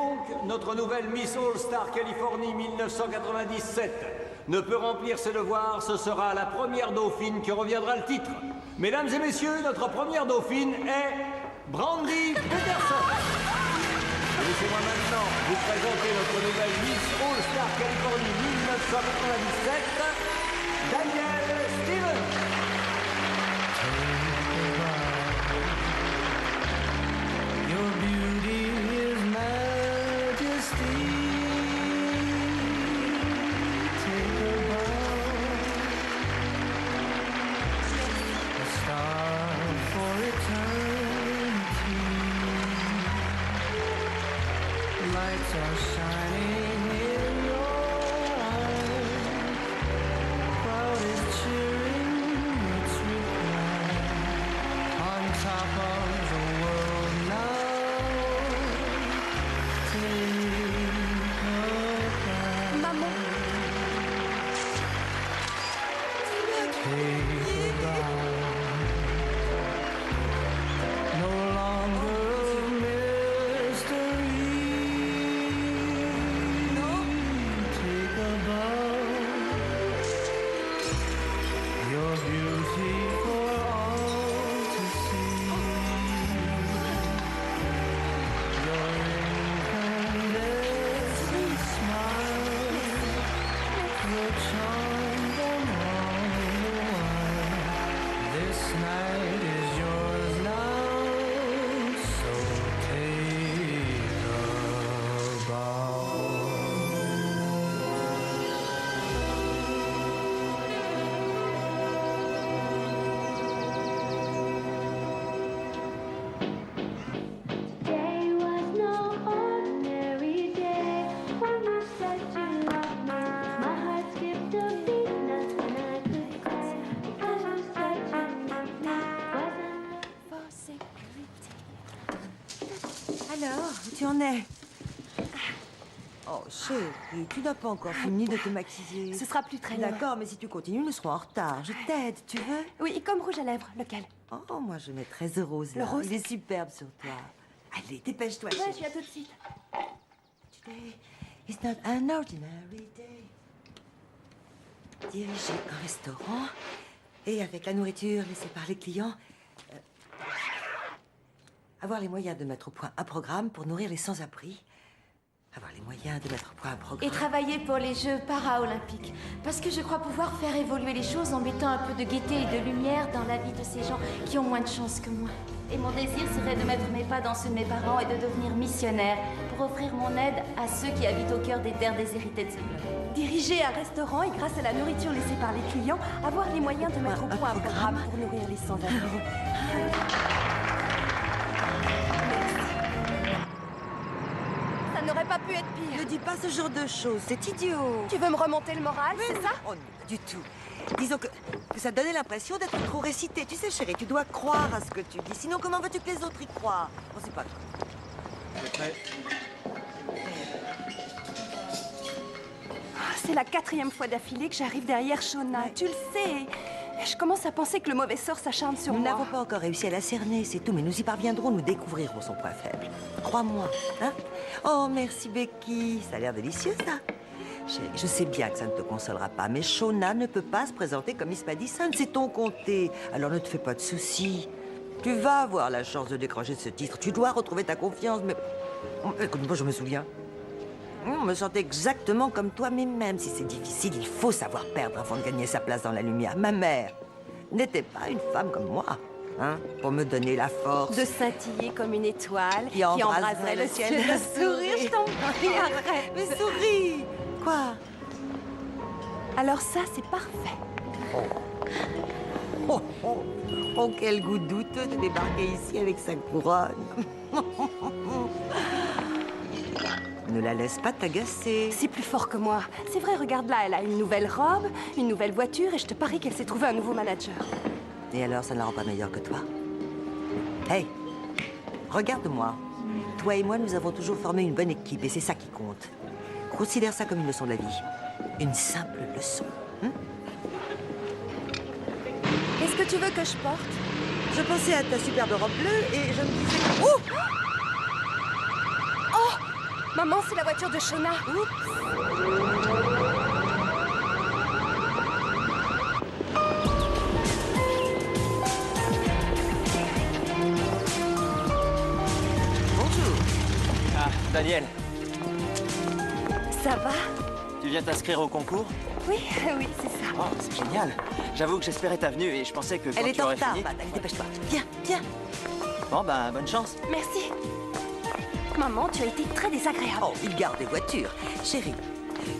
donc, notre nouvelle Miss All-Star Californie 1997 ne peut remplir ses devoirs, ce sera la première dauphine qui reviendra le titre. Mesdames et messieurs, notre première dauphine est Brandy Peterson. Laissez-moi maintenant vous présenter notre nouvelle Miss All-Star Californie 1997, Danielle Stevens. Your beauty is majesty. Take a bow, a star for eternity. Lights are shining in your eyes. Crowd is cheering its reply. On top of the world now. Maman. No longer a mystery. Take a bow. Your beauty for all to see. Your incandescent smile will charm them all the while. This night is yours now, so take a bow. Day was no ordinary day. When you said you loved me, my heart skipped a beat. Nothing I could say, because you said you loved me. Wasn't for security. Alors, où tu en es? Oh, chérie, tu n'as pas encore fini de te maquiller. Ce sera plus très long. D'accord, mais si tu continues, nous serons en retard. Je t'aide, tu veux? Oui, comme rouge à lèvres. Lequel? Oh, moi, je mettrais ce rose là. Le rose? Il est superbe sur toi. Allez, dépêche-toi, Ouais, je chérie. viens tout de suite. Today is not an ordinary day. Diriger un restaurant et avec la nourriture laissée par les clients, avoir les moyens de mettre au point un programme pour nourrir les sans-abri. Avoir les moyens de mettre au point un programme. Et travailler pour les Jeux para-olympiques. Parce que je crois pouvoir faire évoluer les choses en mettant un peu de gaieté et de lumière dans la vie de ces gens qui ont moins de chance que moi. Et mon désir serait de mettre mes pas dans ceux de mes parents et de devenir missionnaire pour offrir mon aide à ceux qui habitent au cœur des terres déshéritées de ce globe. Diriger un restaurant et grâce à la nourriture laissée par les clients, avoir les moyens de mettre au point un programme pour nourrir les sans-abri. Ça n'aurait pas pu être pire. Ne dis pas ce genre de choses, c'est idiot. Tu veux me remonter le moral, c'est ça? Oh non, pas du tout. Disons que ça donnait l'impression d'être trop récité. Tu sais, chérie, tu dois croire à ce que tu dis. Sinon, comment veux-tu que les autres y croient? Bon, c'est pas grave. C'est la 4e fois d'affilée que j'arrive derrière Shona. Tu le sais. Je commence à penser que le mauvais sort s'acharne sur Nous moi. n'avons pas encore réussi à la cerner, c'est tout, mais nous y parviendrons, nous découvrirons son point faible. Crois-moi, hein? Oh, merci Becky, ça a l'air délicieux, ça. Chérie, je sais bien que ça ne te consolera pas, mais Shona ne peut pas se présenter comme Miss Madison, c'est ton comté. Alors ne te fais pas de soucis. Tu vas avoir la chance de décrocher ce titre, tu dois retrouver ta confiance, mais... Écoute, moi je me souviens. On me sentait exactement comme toi, mais même si c'est difficile, il faut savoir perdre avant de gagner sa place dans la lumière. Ma mère n'était pas une femme comme moi, hein, pour me donner la force. De scintiller comme une étoile Qui embraserait le ciel de d'un sourire. Je t'en prie, arrête. Mais souris! Quoi? Alors ça, c'est parfait. Oh, oh, oh, quel goût douteux de débarquer ici avec sa couronne. Ne la laisse pas t'agacer. C'est plus fort que moi. C'est vrai, regarde là, elle a une nouvelle robe, une nouvelle voiture, et je te parie qu'elle s'est trouvée un nouveau manager. Et alors, ça ne la rend pas meilleure que toi? Hey, regarde-moi. Toi et moi, nous avons toujours formé une bonne équipe, et c'est ça qui compte. Considère ça comme une leçon de la vie. Une simple leçon. Qu'est-ce que tu veux que je porte? Je pensais à ta superbe robe bleue, et je me disais... Oh! Maman, c'est la voiture de Shona. Bonjour. Ah, Daniel, Ça va? tu viens t'inscrire au concours? Oui, oui, c'est ça. Oh, c'est génial. J'avoue que j'espérais ta venue et je pensais que quand Elle est tu en aurais retard, fini... Matt. Allez, dépêche-toi. Viens, viens. Bon, bah, bonne chance. Merci. Maman, tu as été très désagréable. Oh, il garde les voitures. Chérie,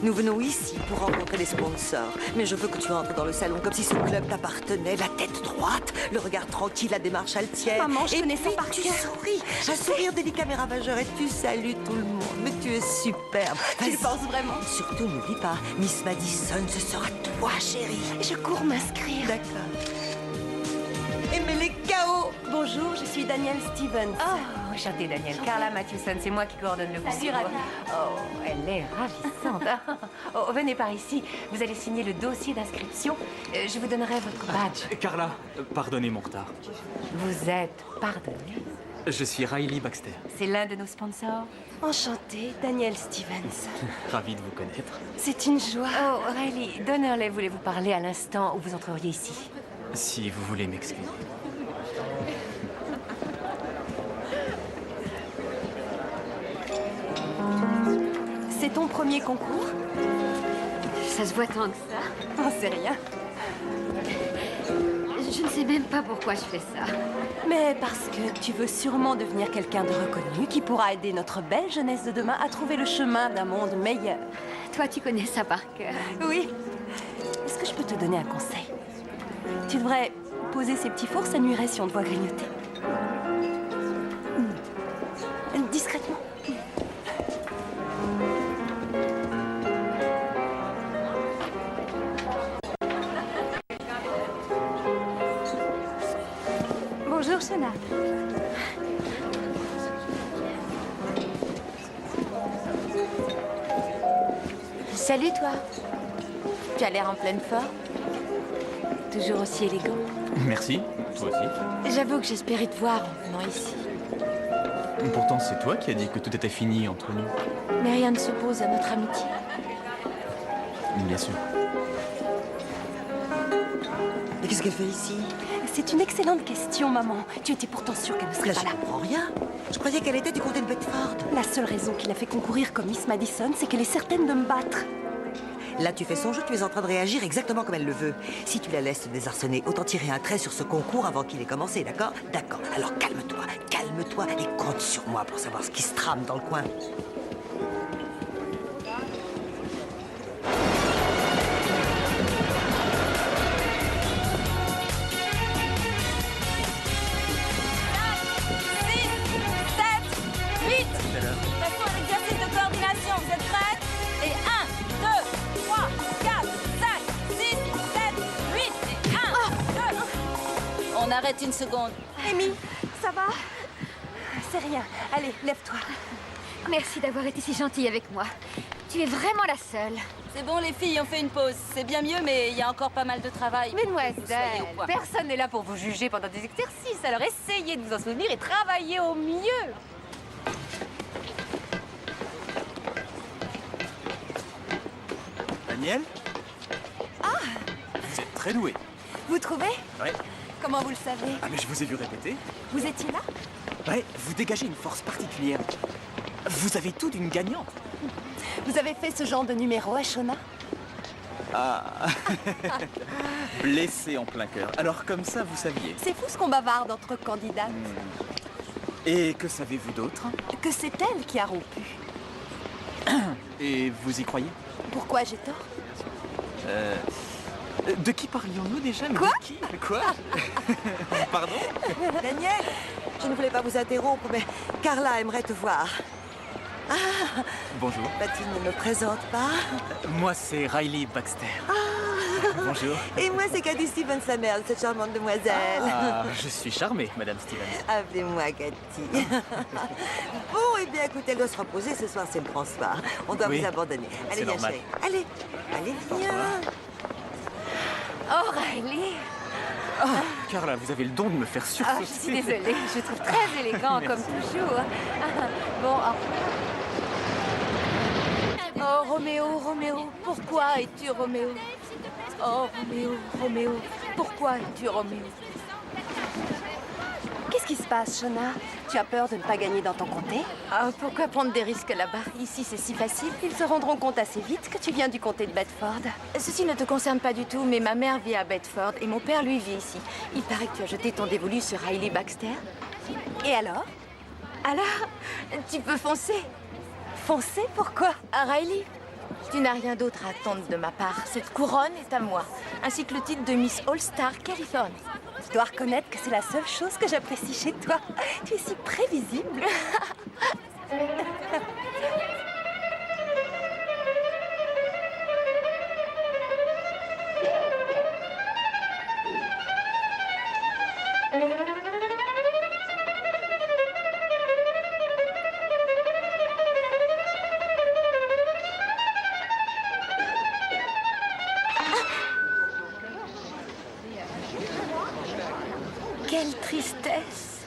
nous venons ici pour rencontrer les sponsors. Mais je veux que tu entres dans le salon comme si ce club t'appartenait. La tête droite, le regard tranquille, la démarche altière. Maman, je et connais ça puis, par tu cœur. souris. Un sourire délicat mais ravageur et tu salues tout le monde. Mais tu es superbe. Tu le Vas-y. penses vraiment? Surtout, n'oublie pas, Miss Madison, ce sera toi, chérie. Je cours m'inscrire. D'accord. Aimez les chaos. Bonjour, je suis Danielle Stevens. Oh, enchantée, Daniel. Carla Mathewson, c'est moi qui coordonne le Salut, concours. Ravi. Oh, elle est ravissante. Oh, venez par ici. Vous allez signer le dossier d'inscription. Je vous donnerai votre badge. Carla, pardonnez mon retard. Vous êtes pardonné. Je suis Riley Baxter. C'est l'un de nos sponsors. Enchantée, Danielle Stevens. Ravi de vous connaître. C'est une joie. Oh, Riley, Donnerley voulait vous parler à l'instant où vous entreriez ici. Si vous voulez m'excuser. C'est ton premier concours? Ça se voit tant que ça. Oh, c'est rien. Je ne sais même pas pourquoi je fais ça. Mais parce que tu veux sûrement devenir quelqu'un de reconnu qui pourra aider notre belle jeunesse de demain à trouver le chemin d'un monde meilleur. Toi, tu connais ça par cœur. Oui. Est-ce que je peux te donner un conseil? Tu devrais poser ces petits fours, ça nuirait si on te voit grignoter. Discrètement. Bonjour, Shona. Salut, toi. Tu as l'air en pleine forme. Toujours aussi élégant. Merci, toi aussi. J'avoue que j'espérais te voir en venant ici. Pourtant, c'est toi qui as dit que tout était fini entre nous. Mais rien ne s'oppose à notre amitié. Bien sûr. Mais qu'est-ce qu'elle fait ici? C'est une excellente question, maman. Tu étais pourtant sûre qu'elle ne serait Là, pas je là. comprends rien. Je croyais qu'elle était du côté de Bedford. La seule raison qui l'a fait concourir comme Miss Madison, c'est qu'elle est certaine de me battre. Là, tu fais son jeu, tu es en train de réagir exactement comme elle le veut. Si tu la laisses te désarçonner, autant tirer un trait sur ce concours avant qu'il ait commencé, d'accord? D'accord. Alors calme-toi et compte sur moi pour savoir ce qui se trame dans le coin. Passons à l'exercice de coordination. Vous êtes prêtes? Et 1, 2, 3, 4, 5, 6, 7, 8. Et 1, 2. On arrête une seconde. Amy, ça va? C'est rien. Allez, lève-toi. Merci d'avoir été si gentille avec moi. Tu es vraiment la seule. C'est bon, les filles, on fait une pause. C'est bien mieux, mais il y a encore pas mal de travail. Soyez Mesdemoiselles, au point. personne n'est là pour vous juger pendant des exercices. Alors essayez de vous en souvenir et travaillez au mieux. Daniel? Vous êtes très doué. Vous trouvez? Ouais. Comment vous le savez? Ah, mais je vous ai vu répéter. Vous étiez là? Ouais, vous dégagez une force particulière. Vous avez tout d'une gagnante. Vous avez fait ce genre de numéro à Shona? Blessé en plein cœur. Alors comme ça, vous saviez. C'est fou ce qu'on bavarde entre candidates. Et que savez-vous d'autre? Que c'est elle qui a rompu. Et vous y croyez? Pourquoi j'ai tort? De qui parlions-nous déjà? Mais Quoi? de qui? Quoi? Pardon? Daniel, je ne voulais pas vous interrompre, mais Carla aimerait te voir. Bonjour. Bah, tu ne me présentes pas. Moi, c'est Riley Baxter. Bonjour. Et moi, c'est Cathy Stevens, sa mère, cette charmante demoiselle. Ah, je suis charmée, Madame Stevens. Appelez-moi Cathy. Bon, eh bien, écoutez, elle doit se reposer. Ce soir, c'est le grand soir. On doit Oui, vous abandonner. Allez, c'est viens, normal. chérie. Allez, viens. Oh, Riley. Carla, vous avez le don de me faire sursauter. Ah, je suis désolée. Je trouve très élégant, comme toujours. Bon, au revoir. Roméo, Roméo, pourquoi es-tu Roméo? Oh, Roméo, Roméo, pourquoi es-tu Roméo? Qu'est-ce qui se passe, Shona? Tu as peur de ne pas gagner dans ton comté? Ah, pourquoi prendre des risques là-bas? Ici, c'est si facile. Ils se rendront compte assez vite que tu viens du comté de Bedford. Ceci ne te concerne pas du tout, mais ma mère vit à Bedford et mon père, lui, vit ici. Il paraît que tu as jeté ton dévolu sur Riley Baxter. Et alors? Alors, tu peux foncer. Foncer? Pourquoi? Ah, Riley, tu n'as rien d'autre à attendre de ma part. Cette couronne est à moi, ainsi que le titre de Miss All-Star Californie. Je dois reconnaître que c'est la seule chose que j'apprécie chez toi. Tu es si prévisible. Quelle tristesse!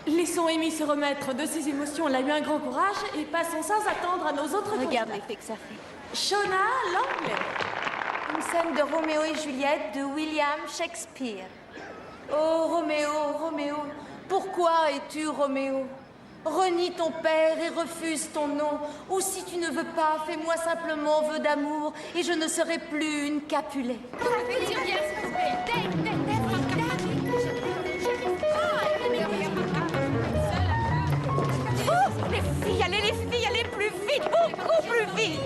Laissons Amy se remettre de ses émotions. Elle a eu un grand courage et passons sans attendre à nos autres Regarde candidats. l'effet que ça fait. Shona Langley. Une scène de Roméo et Juliette de William Shakespeare. Oh, Roméo, Roméo, pourquoi es-tu Roméo? Renie ton père et refuse ton nom. Ou si tu ne veux pas, fais-moi simplement vœu d'amour et je ne serai plus une Capulet. Oh, les filles, allez plus vite, beaucoup plus vite!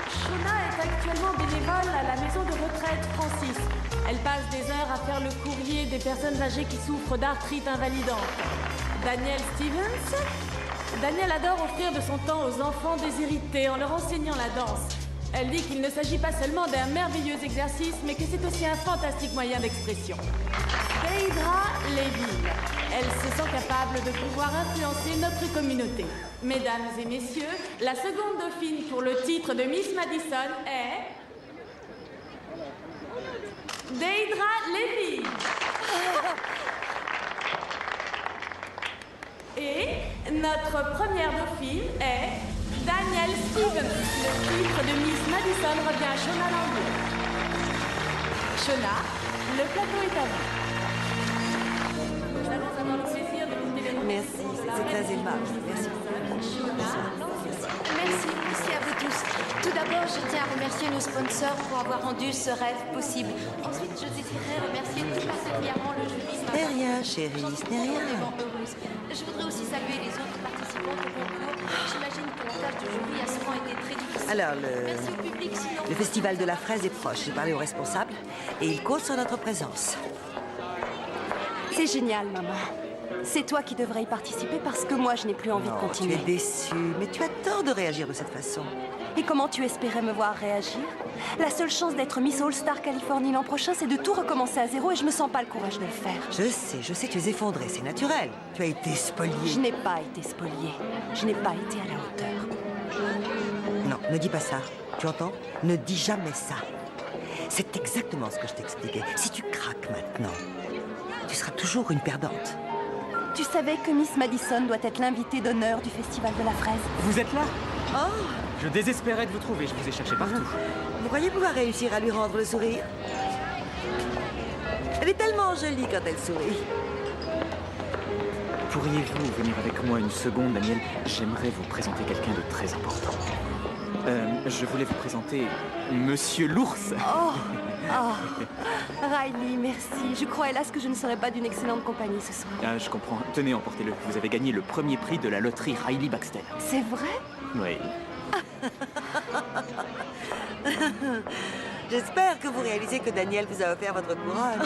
Shona est actuellement bénévole à la maison de retraite Francis. Elle passe des heures à faire le courrier des personnes âgées qui souffrent d'arthrite invalidante. Daniel Stevens. Daniel adore offrir de son temps aux enfants déshérités en leur enseignant la danse. Elle dit qu'il ne s'agit pas seulement d'un merveilleux exercice, mais que c'est aussi un fantastique moyen d'expression. Deidra Leville. Elle se sent capable de pouvoir influencer notre communauté. Mesdames et messieurs, la seconde dauphine pour le titre de Miss Madison est... Deidra Leville. Et notre première dauphine est Daniel Stevens. Le titre de Miss Madison revient à Shona Langley. Shona, le plateau est à vous. Nous allons avoir le plaisir de vous téléphoniser. Merci, c'est très aimable. Merci. Merci, merci à vous tous. Tout d'abord, je tiens à remercier nos sponsors pour avoir rendu ce rêve possible. Ensuite, je désirerais remercier tout particulièrement le jury. Ce n'est rien, chérie, ce n'est rien. Heureuse. Je voudrais aussi saluer les autres participants au concours. J'imagine que la tâche du jury a souvent été très difficile. Alors, Merci au public, sinon... le festival de la fraise est proche. J'ai parlé au responsable et il compte sur notre présence. C'est génial, maman. C'est toi qui devrais y participer parce que moi, je n'ai plus envie de Tu continuer. es déçue, mais tu as tort de réagir de cette façon. Et comment tu espérais me voir réagir? La seule chance d'être Miss All-Star Californie l'an prochain, c'est de tout recommencer à zéro et je me sens pas le courage de le faire. Je sais, tu es effondrée, c'est naturel. Tu as été spoliée. Je n'ai pas été spoliée. Je n'ai pas été à la hauteur. Non, ne dis pas ça. Tu entends? Ne dis jamais ça. C'est exactement ce que je t'expliquais. Si tu craques maintenant, tu seras toujours une perdante. Tu savais que Miss Madison doit être l'invitée d'honneur du Festival de la Fraise? Vous êtes là? Oh, Je désespérais de vous trouver, je vous ai cherché partout. vous croyez pouvoir réussir à lui rendre le sourire? Elle est tellement jolie quand elle sourit. Pourriez-vous venir avec moi une seconde, Daniel? J'aimerais vous présenter quelqu'un de très important. Je voulais vous présenter Monsieur l'ours. Oh, Riley, merci. Je crois hélas que je ne serai pas d'une excellente compagnie ce soir. Ah, je comprends. Tenez, emportez-le. Vous avez gagné le premier prix de la loterie Riley Baxter. C'est vrai? Oui. J'espère que vous réalisez que Daniel vous a offert votre couronne.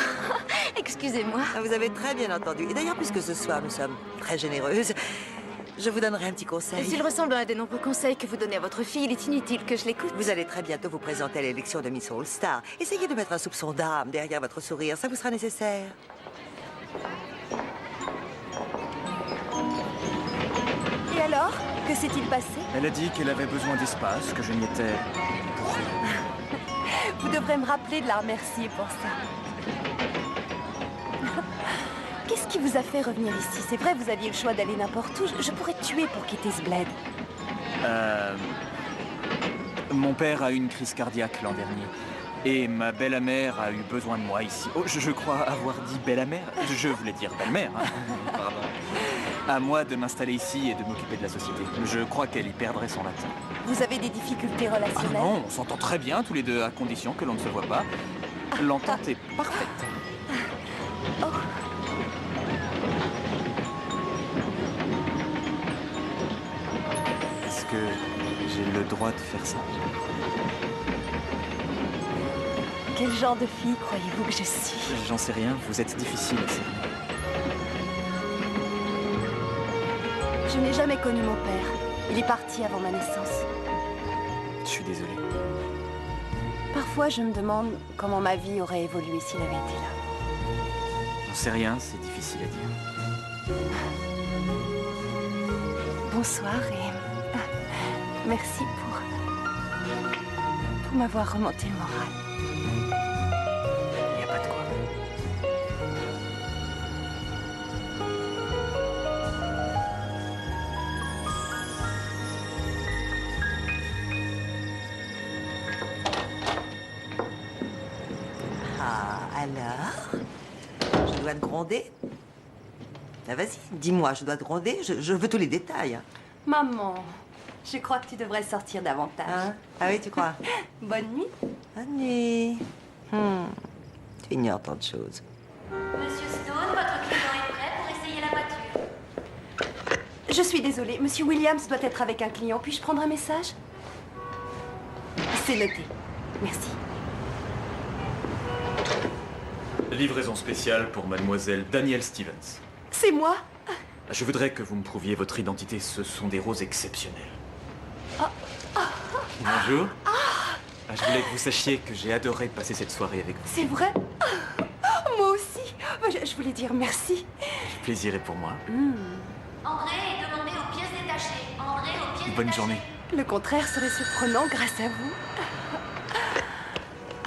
Excusez-moi. Ah, vous avez très bien entendu. Et d'ailleurs, puisque ce soir nous sommes très généreuses, je vous donnerai un petit conseil. S'il ressemble à un des nombreux conseils que vous donnez à votre fille, il est inutile que je l'écoute. Vous allez très bientôt vous présenter à l'élection de Miss All-Star. Essayez de mettre un soupçon d'âme derrière votre sourire, ça vous sera nécessaire. Et alors? Que s'est-il passé? Elle a dit qu'elle avait besoin d'espace, que je n'y étais pour rien. Vous devrez me rappeler de la remercier pour ça. Qu'est-ce qui vous a fait revenir ici? C'est vrai, vous aviez le choix d'aller n'importe où. Je pourrais tuer pour quitter ce bled. Mon père a eu une crise cardiaque l'an dernier. Et ma belle-mère a eu besoin de moi ici. Oh, je crois avoir dit belle-mère. Je voulais dire belle-mère. Hein. Pardon. À moi de m'installer ici et de m'occuper de la société. Je crois qu'elle y perdrait son latin. Vous avez des difficultés Ah relationnelles? non, on s'entend très bien tous les deux, à condition que l'on ne se voit pas. L'entente est parfaite. Oh. Est-ce que j'ai le droit de faire ça? Quel genre de fille croyez-vous que je suis? J'en sais rien, vous êtes difficile à cerner. Je n'ai jamais connu mon père. Il est parti avant ma naissance. Je suis désolé. Parfois, je me demande comment ma vie aurait évolué s'il avait été là. J'en sais rien, c'est difficile à dire. Bonsoir et merci pour m'avoir remonté le moral. Il n'y a pas de quoi. Ah, alors? Je dois te gronder? Ah, vas-y, dis-moi, je dois te gronder? Je veux tous les détails. Hein. Maman, je crois que tu devrais sortir davantage. Hein? Ah oui, tu crois? Bonne nuit. Bonne nuit. Tu ignores tant de choses. Monsieur Stone, votre client est prêt pour essayer la voiture. Je suis désolée, Monsieur Williams doit être avec un client. Puis-je prendre un message? C'est noté. Merci. Livraison spéciale pour mademoiselle Danielle Stevens. C'est moi? Je voudrais que vous me prouviez votre identité. Ce sont des roses exceptionnelles. Bonjour. Je voulais que vous sachiez que j'ai adoré passer cette soirée avec vous. C'est vrai? Moi aussi. Je voulais dire merci. Le plaisir est pour moi. André est demandé aux pièces détachées. André aux pièces Bonne détachées. journée. Le contraire serait surprenant grâce à vous.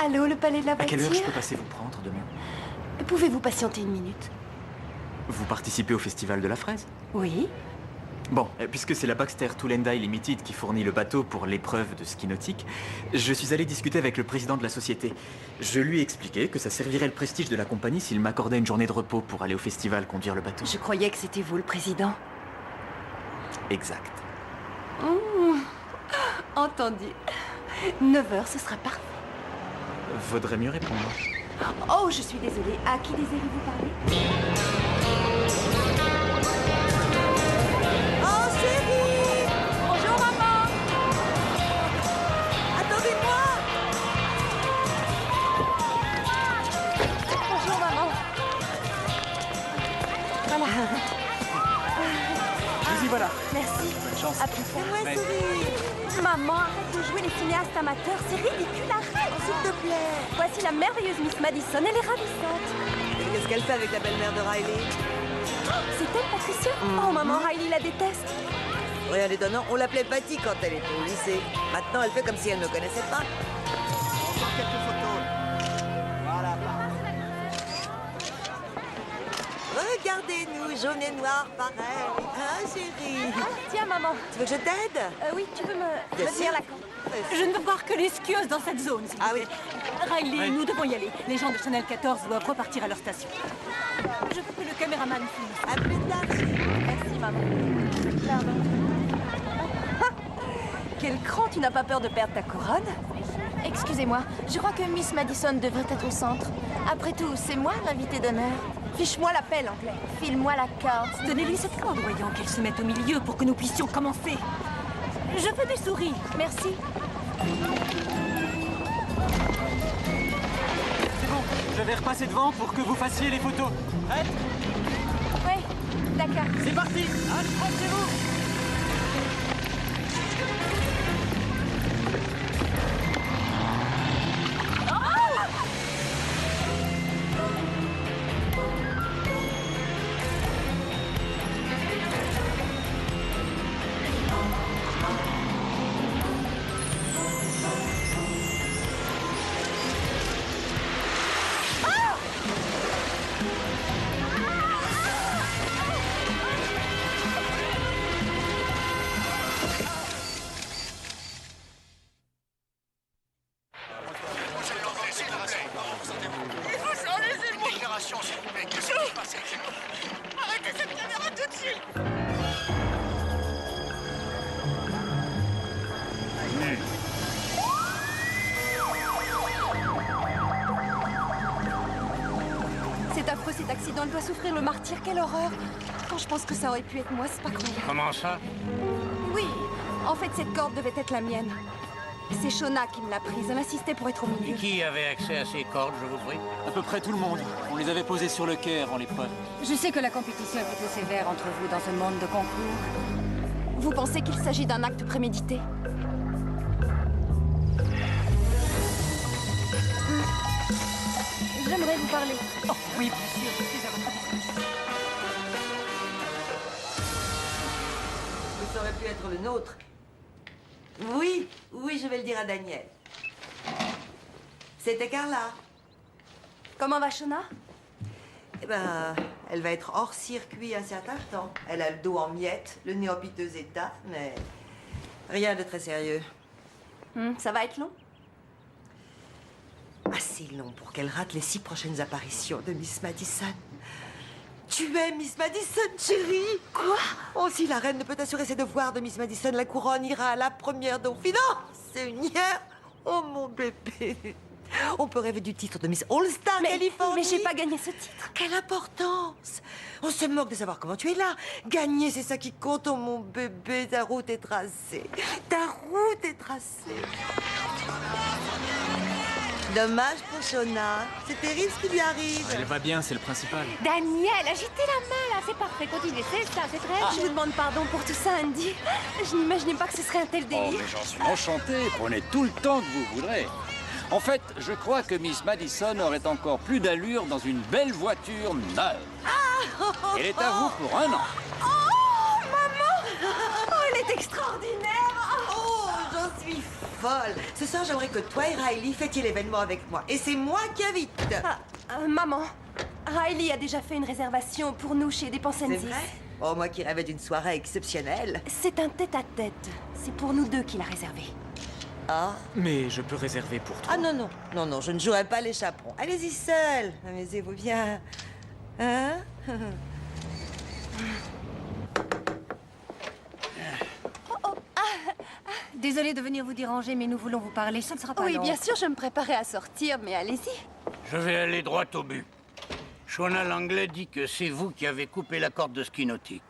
Allô, le palais de la À voiture? quelle heure je peux passer vous prendre demain? Pouvez-vous patienter une minute? Vous participez au festival de la fraise? Oui. Bon, puisque c'est la Baxter Toolendale Limited qui fournit le bateau pour l'épreuve de ski nautique, je suis allé discuter avec le président de la société. Je lui ai expliqué que ça servirait le prestige de la compagnie s'il m'accordait une journée de repos pour aller au festival conduire le bateau. Je croyais que c'était vous le président. Exact. Entendu. 9h, ce sera parfait. Vaudrait mieux répondre. Oh, je suis désolée. À qui désirez-vous parler? Oh, chérie! Bonjour, maman. Attendez-moi! Bonjour, maman. Voilà. Vous y voilà. Merci. Bonne chance. À plus tard. Ouais, chérie! Maman, arrête de jouer les cinéastes amateurs. C'est ridicule, arrête. S'il te plaît! Voici la merveilleuse Miss Madison. Elle est ravissante. Et qu'est-ce qu'elle fait avec la belle-mère de Riley? C'est elle, Patricia? Oh, maman, Riley la déteste. Rien d'étonnant, on l'appelait Patty quand elle était au lycée. Maintenant, elle fait comme si elle ne me connaissait pas. Encore quelques photos. Voilà. Regardez-nous, jaune et noir, pareil. Hein, chérie? Tiens, maman. Tu veux que je t'aide? Oui, tu peux me Bien tenir sûr. la corde. Je ne veux voir que les skieuses dans cette zone. s'il vous Ah oui. plaît. Riley, nous devons y aller. Les gens de Channel 14 doivent repartir à leur station. Je veux que le caméraman filme. À plus tard, chérie. Merci, maman. Pardon. Quel cran, tu n'as pas peur de perdre ta couronne? Excusez-moi, je crois que Miss Madison devrait être au centre. Après tout, c'est moi l'invité d'honneur. Fiche-moi la pelle, anglais. File-moi la carte. Donnez-lui cette corde, voyons qu'elle se mette au milieu pour que nous puissions commencer. Je veux des sourires. Merci. C'est bon, je vais repasser devant pour que vous fassiez les photos. Prête? Oui, d'accord. C'est parti. Accrochez-vous. elle doit souffrir le martyre, quelle horreur. Quand je pense que ça aurait pu être moi, c'est pas croyable. Comment ça? Oui, en fait, cette corde devait être la mienne. C'est Shona qui me l'a prise, elle insistait pour être au milieu. Et qui avait accès à ces cordes, je vous prie? À peu près tout le monde. On les avait posés sur le quai avant l'épreuve. Je sais que la compétition est plutôt sévère entre vous dans ce monde de concours. Vous pensez qu'il s'agit d'un acte prémédité? J'aimerais vous parler. Oh oui, bien sûr, je suis à votre disposition. Ça aurait pu être le nôtre. Oui, oui, je vais le dire à Daniel. C'était Carla. Comment va Shona? Eh ben, elle va être hors circuit un certain temps. Elle a le dos en miettes, le nez en piteux état, mais rien de très sérieux. Ça va être long? Assez long pour qu'elle rate les 6 prochaines apparitions de Miss Madison. Tu es Miss Madison, chérie? Quoi? Oh, si la reine ne peut assurer ses devoirs de Miss Madison, la couronne ira à la première dauphine. Oh, Seigneur! Oh, mon bébé! On peut rêver du titre de Miss All-Star Californie. Mais j'ai pas gagné ce titre. Quelle importance! On se moque de savoir comment tu es là. Gagner, c'est ça qui compte, oh mon bébé. Ta route est tracée. Ta route est tracée. Dommage pour Shona. C'est terrible ce qui lui arrive. Elle va bien, c'est le principal. Daniel, agitez la main là, c'est parfait, continuez, c'est ça, c'est très bien. Je vous demande pardon pour tout ça, Andy. Je n'imaginais pas que ce serait un tel Oh, délire. mais j'en suis enchanté. Prenez tout le temps que vous voudrez. En fait, je crois que Miss Madison aurait encore plus d'allure dans une belle voiture neuve. Elle est à vous pour 1 an. Oh, maman! Oh, elle est extraordinaire! Oh, j'en suis folle. Ce soir, j'aimerais que toi et Riley fêtiez l'événement avec moi. Et c'est moi qui invite. Maman, Riley a déjà fait une réservation pour nous chez Dépensensis. C'est vrai? Oh, moi qui rêvais d'une soirée exceptionnelle. C'est un tête-à-tête. C'est pour nous 2 qu'il a réservé. Ah? Mais je peux réserver pour toi. Ah non, non. Non, non, je ne jouerai pas les chaperons. Allez-y seul. Amusez-vous bien. Hein? Désolée de venir vous déranger, mais nous voulons vous parler, ça ne sera pas Oui, long. bien sûr, je me préparais à sortir, mais allez-y. Je vais aller droit au but. Shona Langley dit que c'est vous qui avez coupé la corde de ski nautique.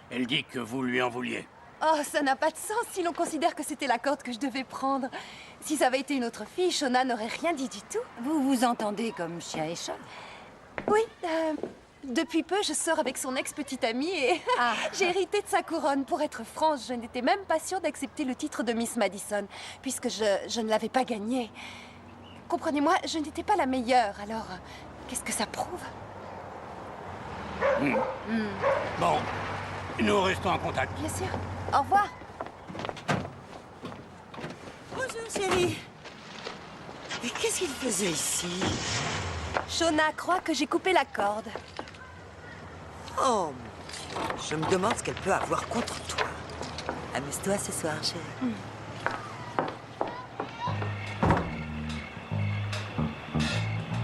Elle dit que vous lui en vouliez. Oh, ça n'a pas de sens si l'on considère que c'était la corde que je devais prendre. Si ça avait été une autre fille, Shona n'aurait rien dit du tout. Vous vous entendez comme chien et chat? Oui, depuis peu, je sors avec son ex-petite amie et j'ai hérité de sa couronne. Pour être franche, je n'étais même pas sûre d'accepter le titre de Miss Madison, puisque je ne l'avais pas gagné. Comprenez-moi, je n'étais pas la meilleure, alors qu'est-ce que ça prouve? Bon, nous restons en contact. Bien sûr. Au revoir. Bonjour, chérie. Mais qu'est-ce qu'il faisait ici? Shona croit que j'ai coupé la corde. Oh, mon Dieu. Je me demande ce qu'elle peut avoir contre toi. Amuse-toi ce soir, chérie.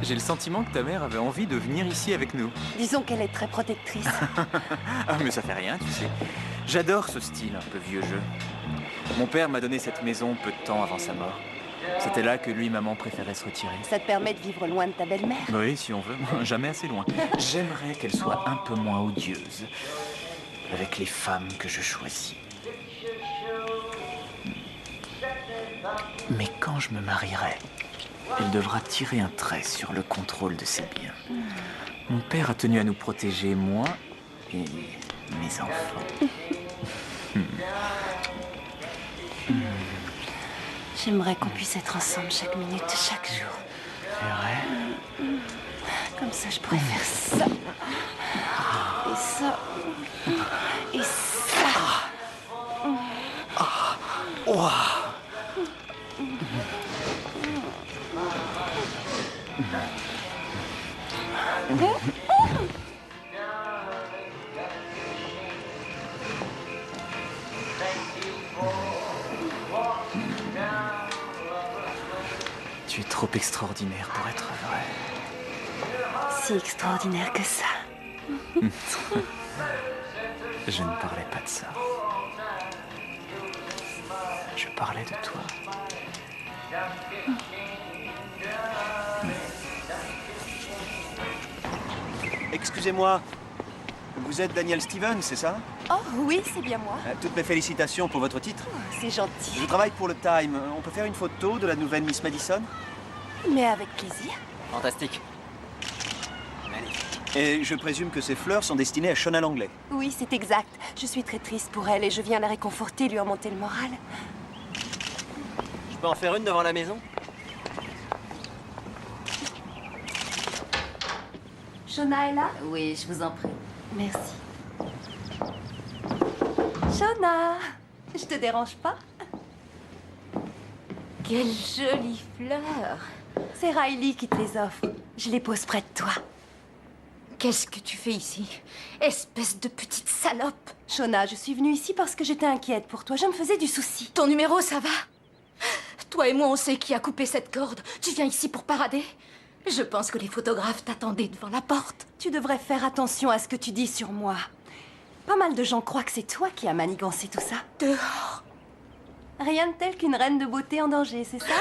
J'ai le sentiment que ta mère avait envie de venir ici avec nous. Disons qu'elle est très protectrice. Ah, mais ça fait rien, tu sais. J'adore ce style un peu vieux jeu. Mon père m'a donné cette maison peu de temps avant sa mort. C'était là que lui et maman préféraient se retirer. Ça te permet de vivre loin de ta belle-mère? Oui, si on veut. Jamais assez loin. J'aimerais qu'elle soit un peu moins odieuse avec les femmes que je choisis. Mais quand je me marierai, elle devra tirer un trait sur le contrôle de ses biens. Mon père a tenu à nous protéger, moi et mes enfants. J'aimerais qu'on puisse être ensemble chaque minute, chaque jour. C'est vrai? Comme ça, je pourrais faire ça. Et ça. Et ça. Ouah. Tu es trop extraordinaire pour être vrai. Si extraordinaire que ça. Je ne parlais pas de ça. Je parlais de toi. Excusez-moi, vous êtes Daniel Stevens, c'est ça? Oh oui, c'est bien moi. Toutes mes félicitations pour votre titre. Oh, c'est gentil. Je travaille pour le Time. On peut faire une photo de la nouvelle Miss Madison? Mais avec plaisir. Fantastique. Et je présume que ces fleurs sont destinées à Shona Langley. Oui, c'est exact. Je suis très triste pour elle et je viens la réconforter, lui remonter le moral. Je peux en faire une devant la maison? Shona est là? Oui, je vous en prie. Merci. Shona, je te dérange pas? Quelle jolie fleur. C'est Riley qui te les offre. Je les pose près de toi. Qu'est-ce que tu fais ici? Espèce de petite salope. Shona, je suis venue ici parce que j'étais inquiète pour toi. Je me faisais du souci. Ton numéro, ça va? Toi et moi, on sait qui a coupé cette corde. Tu viens ici pour parader? Je pense que les photographes t'attendaient devant la porte. Tu devrais faire attention à ce que tu dis sur moi. Pas mal de gens croient que c'est toi qui as manigancé tout ça. Dehors. Rien de tel qu'une reine de beauté en danger, c'est ça?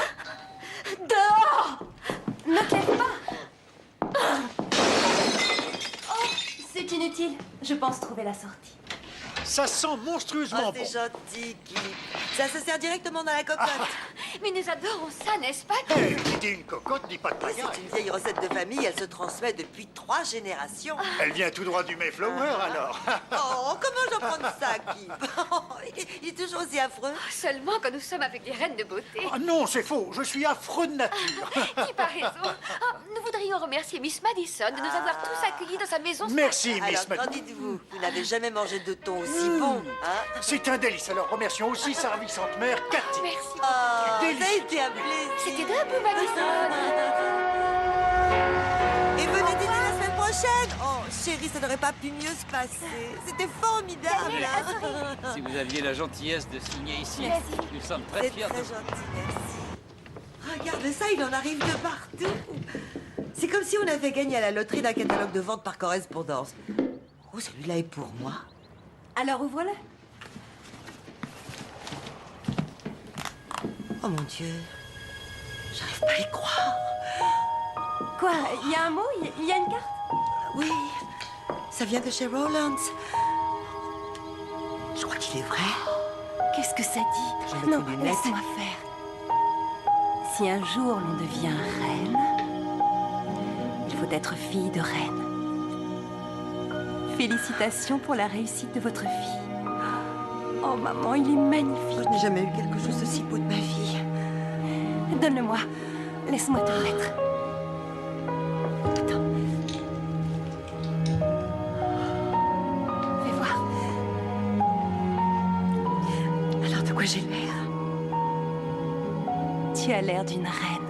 Dehors! Ne te lève pas! Oh, c'est inutile. Je pense trouver la sortie. Ça sent monstrueusement Oh, c'est gentil, Kip. Ça se sert directement dans la cocotte. Mais nous adorons ça, n'est-ce pas? Hé, qui dit une cocotte, dit pas de Oui, pagaille. c'est une vieille recette de famille. Elle se transmet depuis 3 générations. Elle vient tout droit du Mayflower, alors. Oh, comment j'en prends ça, Kip? Il est toujours aussi affreux. Seulement quand nous sommes avec des reines de beauté. Ah non, c'est faux. Je suis affreux de nature. Kip a raison. Nous voudrions remercier Miss Madison de nous avoir tous accueillis dans sa maison. Merci, Alors, Miss qu'en Madison. dites-vous? Vous n'avez jamais mangé de thon aussi bon, hein? C'est un délice. Alors remercions aussi sa ravissante mère, Cathy. Merci. Oh, ça a Délicieux. été un plaisir. C'était d'un peu Madison. Et venez dîner la semaine prochaine. Oh, chérie, ça n'aurait pas pu mieux se passer. C'était formidable. Si vous aviez la gentillesse de signer ici, Merci. nous sommes très C'est fiers très de vous. gentil, merci. Regarde ça, il en arrive de partout. C'est comme si on avait gagné à la loterie d'un catalogue de vente par correspondance. Oh, celui-là est pour moi. Alors ouvre-le. Oh mon Dieu. J'arrive pas à y croire. Quoi? Il y a un mot? Il y a une carte? Oui, ça vient de chez Rowlands. Je crois qu'il est vrai. Qu'est-ce que ça dit? Je vais mettre Non, une lunette. laisse-moi faire. Si un jour l'on devient reine, il faut être fille de reine. Félicitations pour la réussite de votre fille. Oh maman, il est magnifique. Je n'ai jamais eu quelque chose de si beau de ma vie. Donne-le-moi. Laisse-moi te le mettre. Attends. Fais voir. Alors de quoi j'ai l'air? Tu as l'air d'une reine.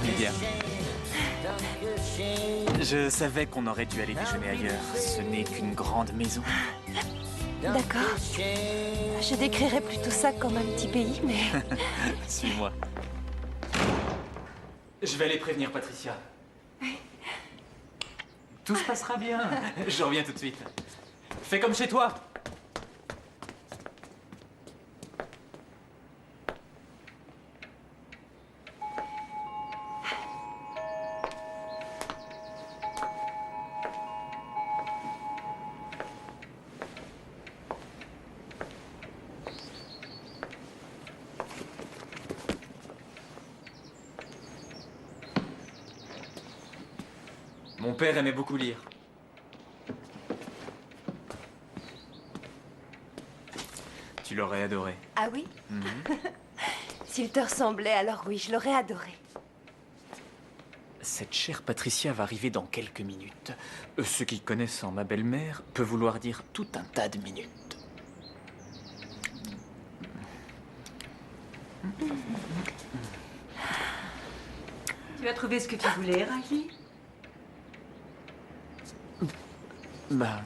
Lydia. Je savais qu'on aurait dû aller déjeuner ailleurs. Ce n'est qu'une grande maison. D'accord. Je décrirais plutôt ça comme un petit pays, mais... Suis-moi. Je vais aller prévenir Patricia. Tout se passera bien. Je reviens tout de suite. Fais comme chez toi. Mon père aimait beaucoup lire. Tu l'aurais adoré. Ah oui? S'il te ressemblait, alors oui, je l'aurais adoré. Cette chère Patricia va arriver dans quelques minutes. Ceux qui connaissent en ma belle-mère peut vouloir dire tout un tas de minutes. Tu as trouvé ce que tu voulais, Riley? Bah...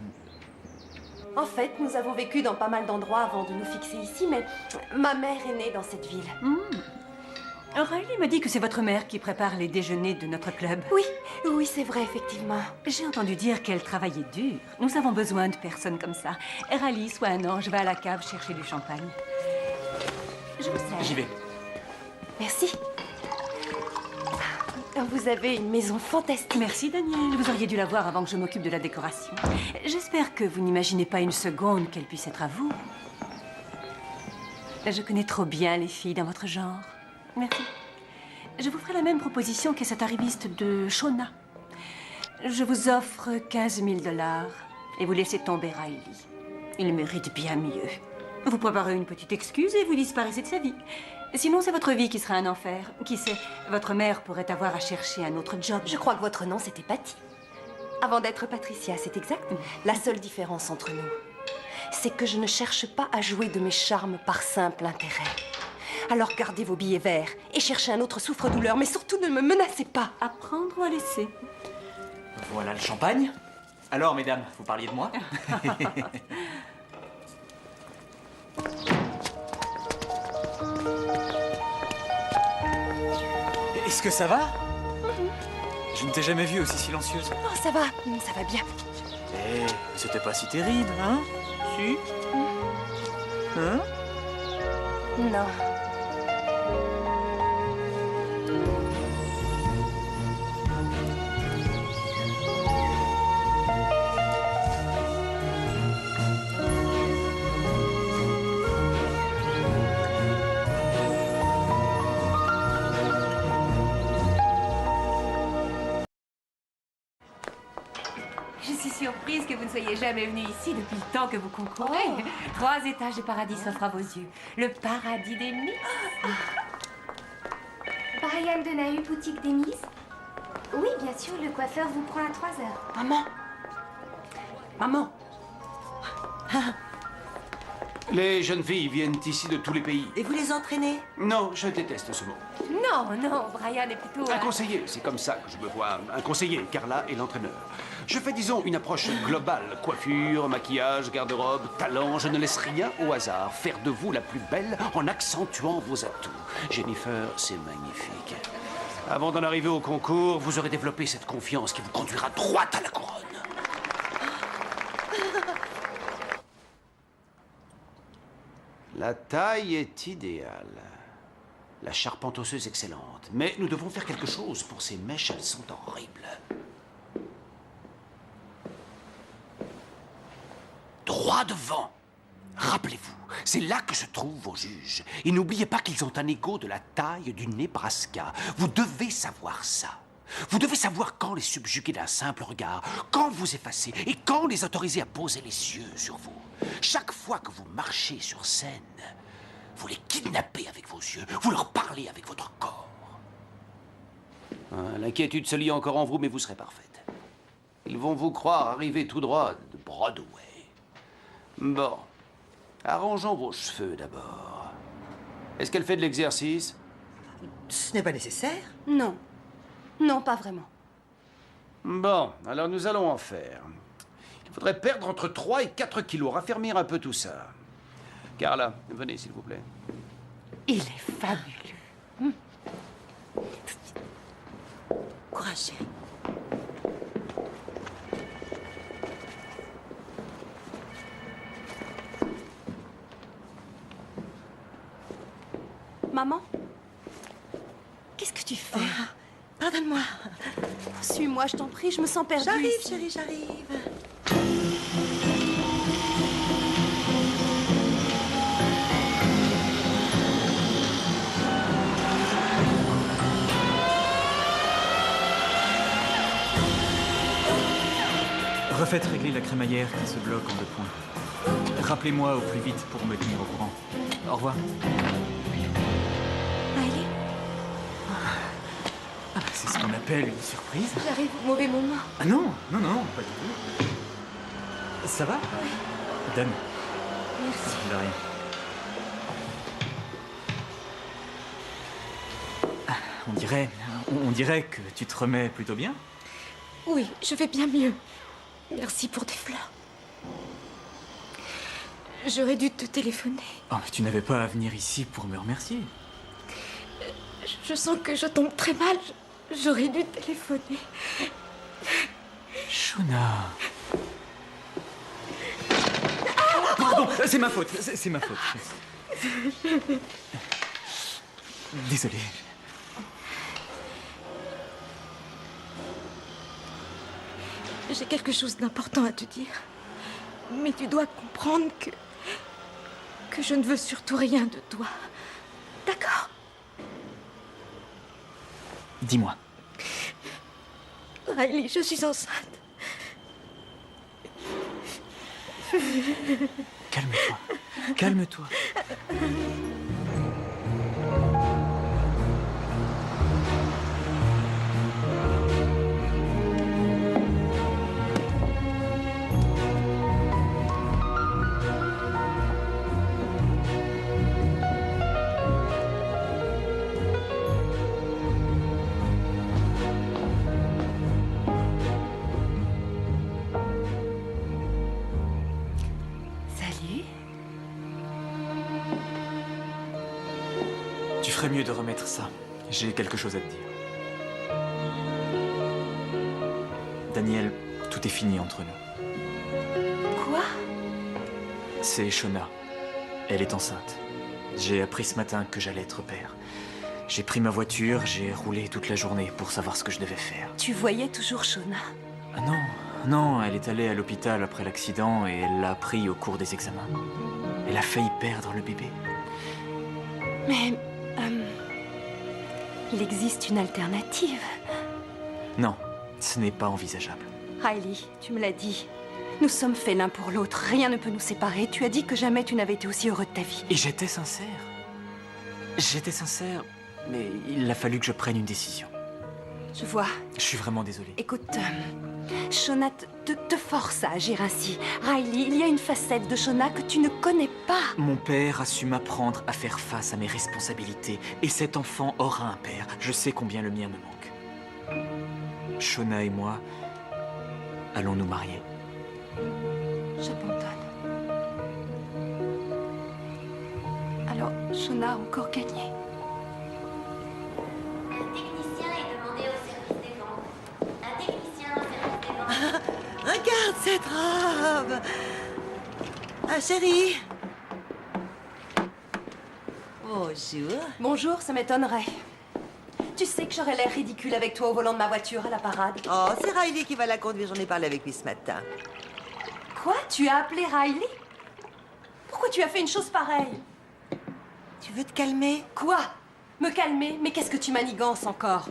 En fait, nous avons vécu dans pas mal d'endroits avant de nous fixer ici, mais ma mère est née dans cette ville. Riley me dit que c'est votre mère qui prépare les déjeuners de notre club. Oui, oui, c'est vrai, effectivement. J'ai entendu dire qu'elle travaillait dur. Nous avons besoin de personnes comme ça. Riley, sois un ange, va à la cave chercher du champagne. Je vous sers. J'y vais. Merci. Vous avez une maison fantastique. Merci, Daniel. Vous auriez dû la voir avant que je m'occupe de la décoration. J'espère que vous n'imaginez pas une seconde qu'elle puisse être à vous. Je connais trop bien les filles dans votre genre. Merci. Je vous ferai la même proposition qu'à cet arriviste de Shona. Je vous offre 15 000 $ et vous laissez tomber Riley. Il mérite bien mieux. Vous préparez une petite excuse et vous disparaissez de sa vie. Sinon, c'est votre vie qui sera un enfer. Qui sait, votre mère pourrait avoir à chercher un autre job. Je crois que votre nom, c'était Patty. Avant d'être Patricia, c'est exact. La seule différence entre nous, c'est que je ne cherche pas à jouer de mes charmes par simple intérêt. Alors gardez vos billets verts et cherchez un autre souffre-douleur, mais surtout ne me menacez pas. À prendre ou à laisser? Voilà le champagne. Alors, mesdames, vous parliez de moi? Est-ce que ça va? Je ne t'ai jamais vue aussi silencieuse. Oh, ça va bien. Eh, c'était pas si terrible, hein? Si? Hein? Non. Je suis surprise que vous ne soyez jamais venu ici depuis le temps que vous concourez. 3 étages de paradis s'offrent à vos yeux. Le paradis des Miss. Brian Donahue, boutique des Miss? Oui, bien sûr, le coiffeur vous prend à 3 heures. Maman. Maman. Les jeunes filles viennent ici de tous les pays. Et vous les entraînez? Non, je déteste ce mot. Non, Brian est plutôt... Un conseiller, c'est comme ça que je me vois. Un conseiller, Carla est l'entraîneur. Je fais, disons, une approche globale. Coiffure, maquillage, garde-robe, talent. Je ne laisse rien au hasard. Faire de vous la plus belle en accentuant vos atouts. Jennifer, c'est magnifique. Avant d'en arriver au concours, vous aurez développé cette confiance qui vous conduira droit à la couronne. La taille est idéale. La charpenteuse excellente. Mais nous devons faire quelque chose pour ces mèches, elles sont horribles. Droit devant. Rappelez-vous, c'est là que se trouvent vos juges. Et n'oubliez pas qu'ils ont un ego de la taille du Nebraska. Vous devez savoir ça. Vous devez savoir quand les subjuguer d'un simple regard, quand vous effacer et quand les autoriser à poser les yeux sur vous. Chaque fois que vous marchez sur scène, vous les kidnappez avec vos yeux, vous leur parlez avec votre corps. L'inquiétude se lie encore en vous, mais vous serez parfaite. Ils vont vous croire arriver tout droit de Broadway. Bon, arrangeons vos cheveux d'abord. Est-ce qu'elle fait de l'exercice? Ce n'est pas nécessaire. Non. Non, pas vraiment. Bon, alors nous allons en faire. Il faudrait perdre entre 3 et 4 kilos, raffermir un peu tout ça. Carla, venez s'il vous plaît. Il est fabuleux. Courage, chérie. Maman? Qu'est-ce que tu fais? Pardonne-moi. Suis-moi, je t'en prie, je me sens perdue. J'arrive, ici. chérie, j'arrive. Refaites régler la crémaillère qui se bloque en 2 points. Rappelez-moi au plus vite pour me tenir au courant. Au revoir. Riley? C'est ce qu'on appelle une surprise. J'arrive au mauvais moment. Ah non, non, non, pas du tout. Ça va? Oui. Donne. Merci. De rien. On dirait que tu te remets plutôt bien. Oui, je vais bien mieux. Merci pour tes fleurs. J'aurais dû te téléphoner. Oh, mais tu n'avais pas à venir ici pour me remercier. Je sens que je tombe très mal. J'aurais dû téléphoner. Shona. Pardon, c'est ma faute, c'est ma faute. Désolé. J'ai quelque chose d'important à te dire. Mais tu dois comprendre que je ne veux surtout rien de toi. D'accord? Dis-moi. Riley, je suis enceinte. Calme-toi. Calme-toi. Salut. Tu ferais mieux de remettre ça. J'ai quelque chose à te dire. Daniel, tout est fini entre nous. Quoi? C'est Shona. Elle est enceinte. J'ai appris ce matin que j'allais être père. J'ai pris ma voiture, j'ai roulé toute la journée pour savoir ce que je devais faire. Tu voyais toujours Shona? Ah non, non, elle est allée à l'hôpital après l'accident et elle l'a appris au cours des examens. Elle a failli perdre le bébé. Mais... il existe une alternative. Non, ce n'est pas envisageable. Riley, tu me l'as dit. Nous sommes faits l'un pour l'autre. Rien ne peut nous séparer. Tu as dit que jamais tu n'avais été aussi heureux de ta vie. Et j'étais sincère. J'étais sincère, mais il a fallu que je prenne une décision. Je vois. Je suis vraiment désolé. Écoute, Shona te force à agir ainsi. Riley, il y a une facette de Shona que tu ne connais pas. Mon père a su m'apprendre à faire face à mes responsabilités. Et cet enfant aura un père. Je sais combien le mien me manque. Shona et moi allons nous marier. J'abandonne. Alors, Shona a encore gagné. Un technicien est demandé au service des ventes. Un technicien au service des ventes. Regarde cette robe. Ah, chérie. Bonjour. Bonjour, ça m'étonnerait. Tu sais que j'aurais l'air ridicule avec toi au volant de ma voiture à la parade. Oh, c'est Riley qui va la conduire. J'en ai parlé avec lui ce matin. Quoi? Tu as appelé Riley? Pourquoi tu as fait une chose pareille? Tu veux te calmer? Quoi? Me calmer? Mais qu'est-ce que tu manigances encore?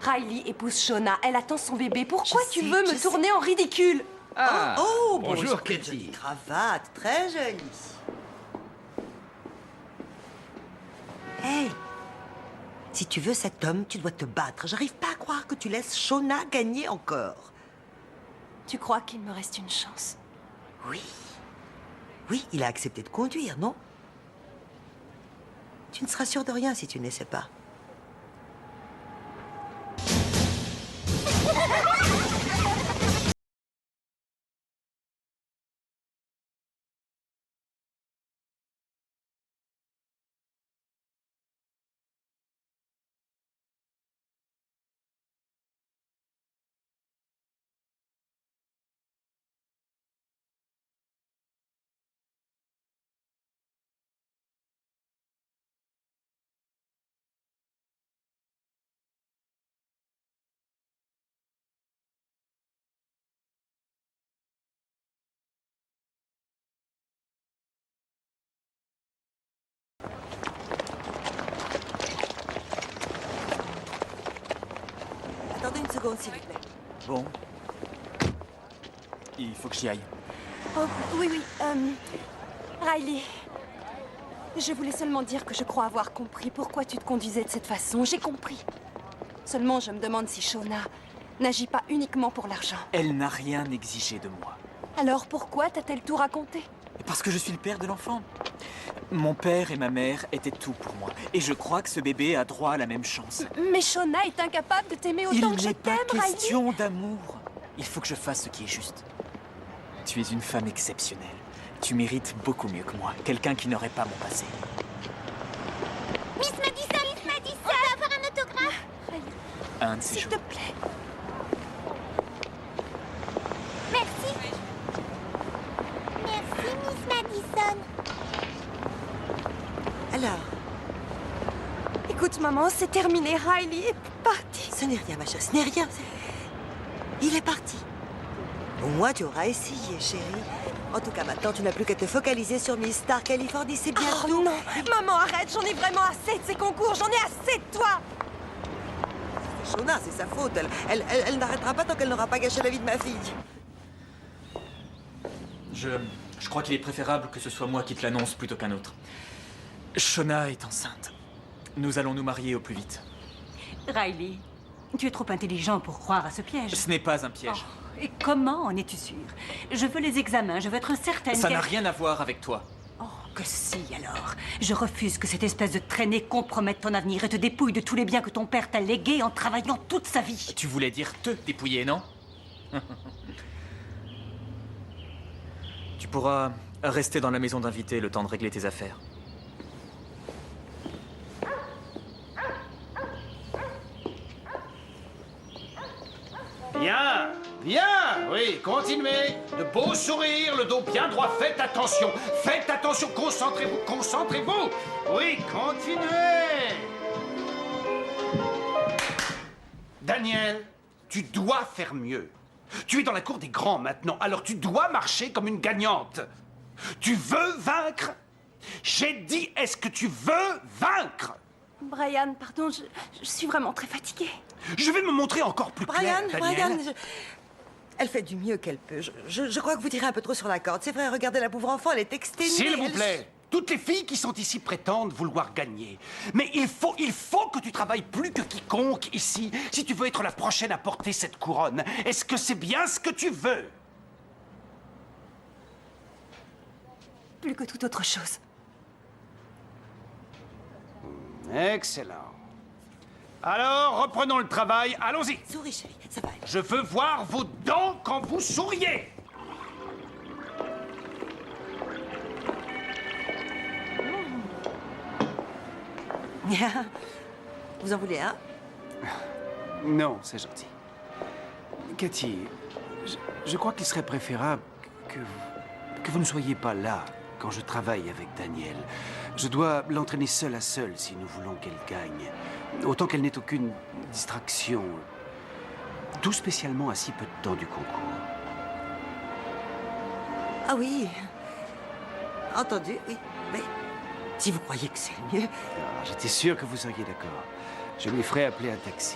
Riley épouse Shona. Elle attend son bébé. Pourquoi Je tu sais, veux je me sais. tourner en ridicule? Ah, Oh, bonjour quelle Katie. jolie cravate, très jolie. Hey, si tu veux cet homme, tu dois te battre. J'arrive pas à croire que tu laisses Shona gagner encore. Tu crois qu'il me reste une chance? Oui. Oui, il a accepté de conduire, non? Tu ne seras sûr de rien si tu ne l'essaies pas. Attendez une seconde, s'il vous plaît. Bon. Il faut que j'y aille. Oh, oui, oui. Riley, je voulais seulement dire que je crois avoir compris pourquoi tu te conduisais de cette façon. J'ai compris. Seulement, je me demande si Shona n'agit pas uniquement pour l'argent. Elle n'a rien exigé de moi. Alors pourquoi t'a-t-elle tout raconté? Parce que je suis le père de l'enfant. Mon père et ma mère étaient tout pour moi. Et je crois que ce bébé a droit à la même chance. Mais Shona est incapable de t'aimer autant que je Il n'est pas t'aime, Riley. question d'amour. Il faut que je fasse ce qui est juste. Tu es une femme exceptionnelle. Tu mérites beaucoup mieux que moi. Quelqu'un qui n'aurait pas mon passé. Miss Madison, Miss Madison, on peut avoir un autographe? Un de ces jours. S'il te plaît. Merci. Merci, Miss Madison. Alors, Écoute, maman, c'est terminé. Riley est parti. ce n'est rien, ma chérie, ce n'est rien. Il est parti. Au moins, tu auras essayé, chérie. En tout cas, maintenant, tu n'as plus qu'à te focaliser sur Miss Star Californie, c'est bien Oh tout. non, maman, arrête, j'en ai vraiment assez de ces concours, j'en ai assez de toi. Shona, c'est sa faute. Elle n'arrêtera pas tant qu'elle n'aura pas gâché la vie de ma fille. Je crois qu'il est préférable que ce soit moi qui te l'annonce plutôt qu'un autre. Shona est enceinte. Nous allons nous marier au plus vite. Riley, tu es trop intelligent pour croire à ce piège. Ce n'est pas un piège. Oh, et comment en es-tu sûr? Je veux les examens, je veux être certaine Ça qu'elle- n'a rien à voir avec toi. Oh, que si alors. Je refuse que cette espèce de traînée compromette ton avenir et te dépouille de tous les biens que ton père t'a légués en travaillant toute sa vie. Tu voulais dire te dépouiller, non? Tu pourras rester dans la maison d'invité le temps de régler tes affaires. Bien, bien, oui, continuez. De beaux sourires, le dos bien droit. Faites attention, concentrez-vous, concentrez-vous. Oui, continuez. Daniel, tu dois faire mieux. Tu es dans la cour des grands maintenant, alors tu dois marcher comme une gagnante. Tu veux vaincre? J'ai dit, est-ce que tu veux vaincre? Brian, pardon, je suis vraiment très fatiguée. Je vais me montrer encore plus clair, Daniel. Elle fait du mieux qu'elle peut. Je crois que vous tirez un peu trop sur la corde. C'est vrai, regardez la pauvre enfant, elle est exténuée. S'il vous plaît, toutes les filles qui sont ici prétendent vouloir gagner. Mais il faut que tu travailles plus que quiconque ici si tu veux être la prochaine à porter cette couronne. Est-ce que c'est bien ce que tu veux? Plus que toute autre chose. Excellent. Alors, reprenons le travail. Allons-y. Souris, chérie, ça va aller. Je veux voir vos dents quand vous souriez. Vous en voulez un? Non, c'est gentil. Cathy, je crois qu'il serait préférable que vous ne soyez pas là quand je travaille avec Daniel. Je dois l'entraîner seul à seul si nous voulons qu'elle gagne. Autant qu'elle n'ait aucune distraction. Tout spécialement à si peu de temps du concours. Ah oui. Entendu, oui. Mais si vous croyez que c'est mieux... Ah, j'étais sûr que vous seriez d'accord. Je lui ferai appeler un taxi.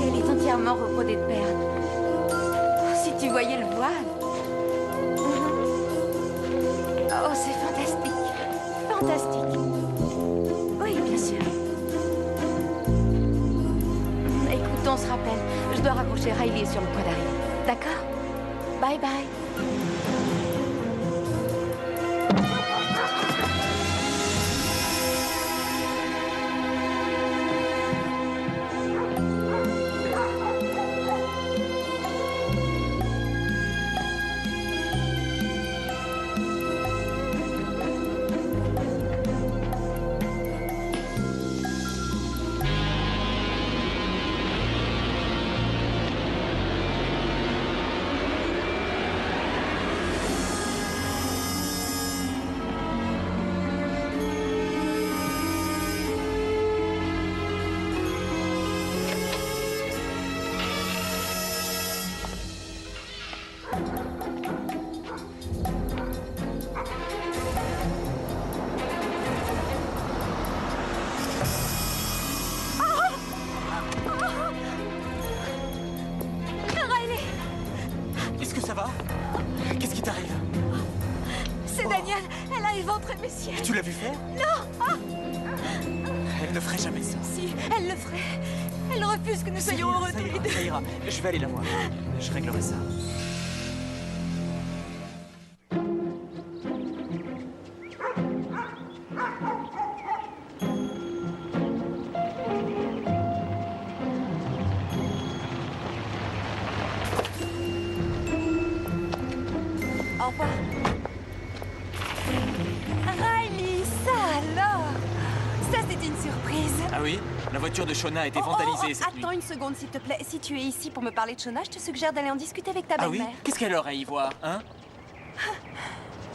Elle est entièrement recoudée de perles. Oh, si tu voyais le voile. Oh, c'est fantastique. Fantastique. Oui, bien sûr. Écoute, on se rappelle. Je dois raccrocher. Riley est sur le point d'arriver. D'accord? Bye bye. Riley, Est-ce que ça va? Qu'est-ce qui t'arrive? c'est Daniel. Elle a éventré mes sièges. Tu l'as vu faire? Non. Ah, Elle ne ferait jamais ça. si, elle le ferait. Elle refuse que nous soyons heureux tous les deux. Ça ira. Je vais aller la voir. Je réglerai ça. c'était une surprise. Ah oui? La voiture de Shona a été vandalisée cette nuit. Attends une seconde, s'il te plaît. Si tu es ici pour me parler de Shona, je te suggère d'aller en discuter avec ta Ah oui? belle-mère. Qu'est-ce qu'elle aurait à y voir, hein?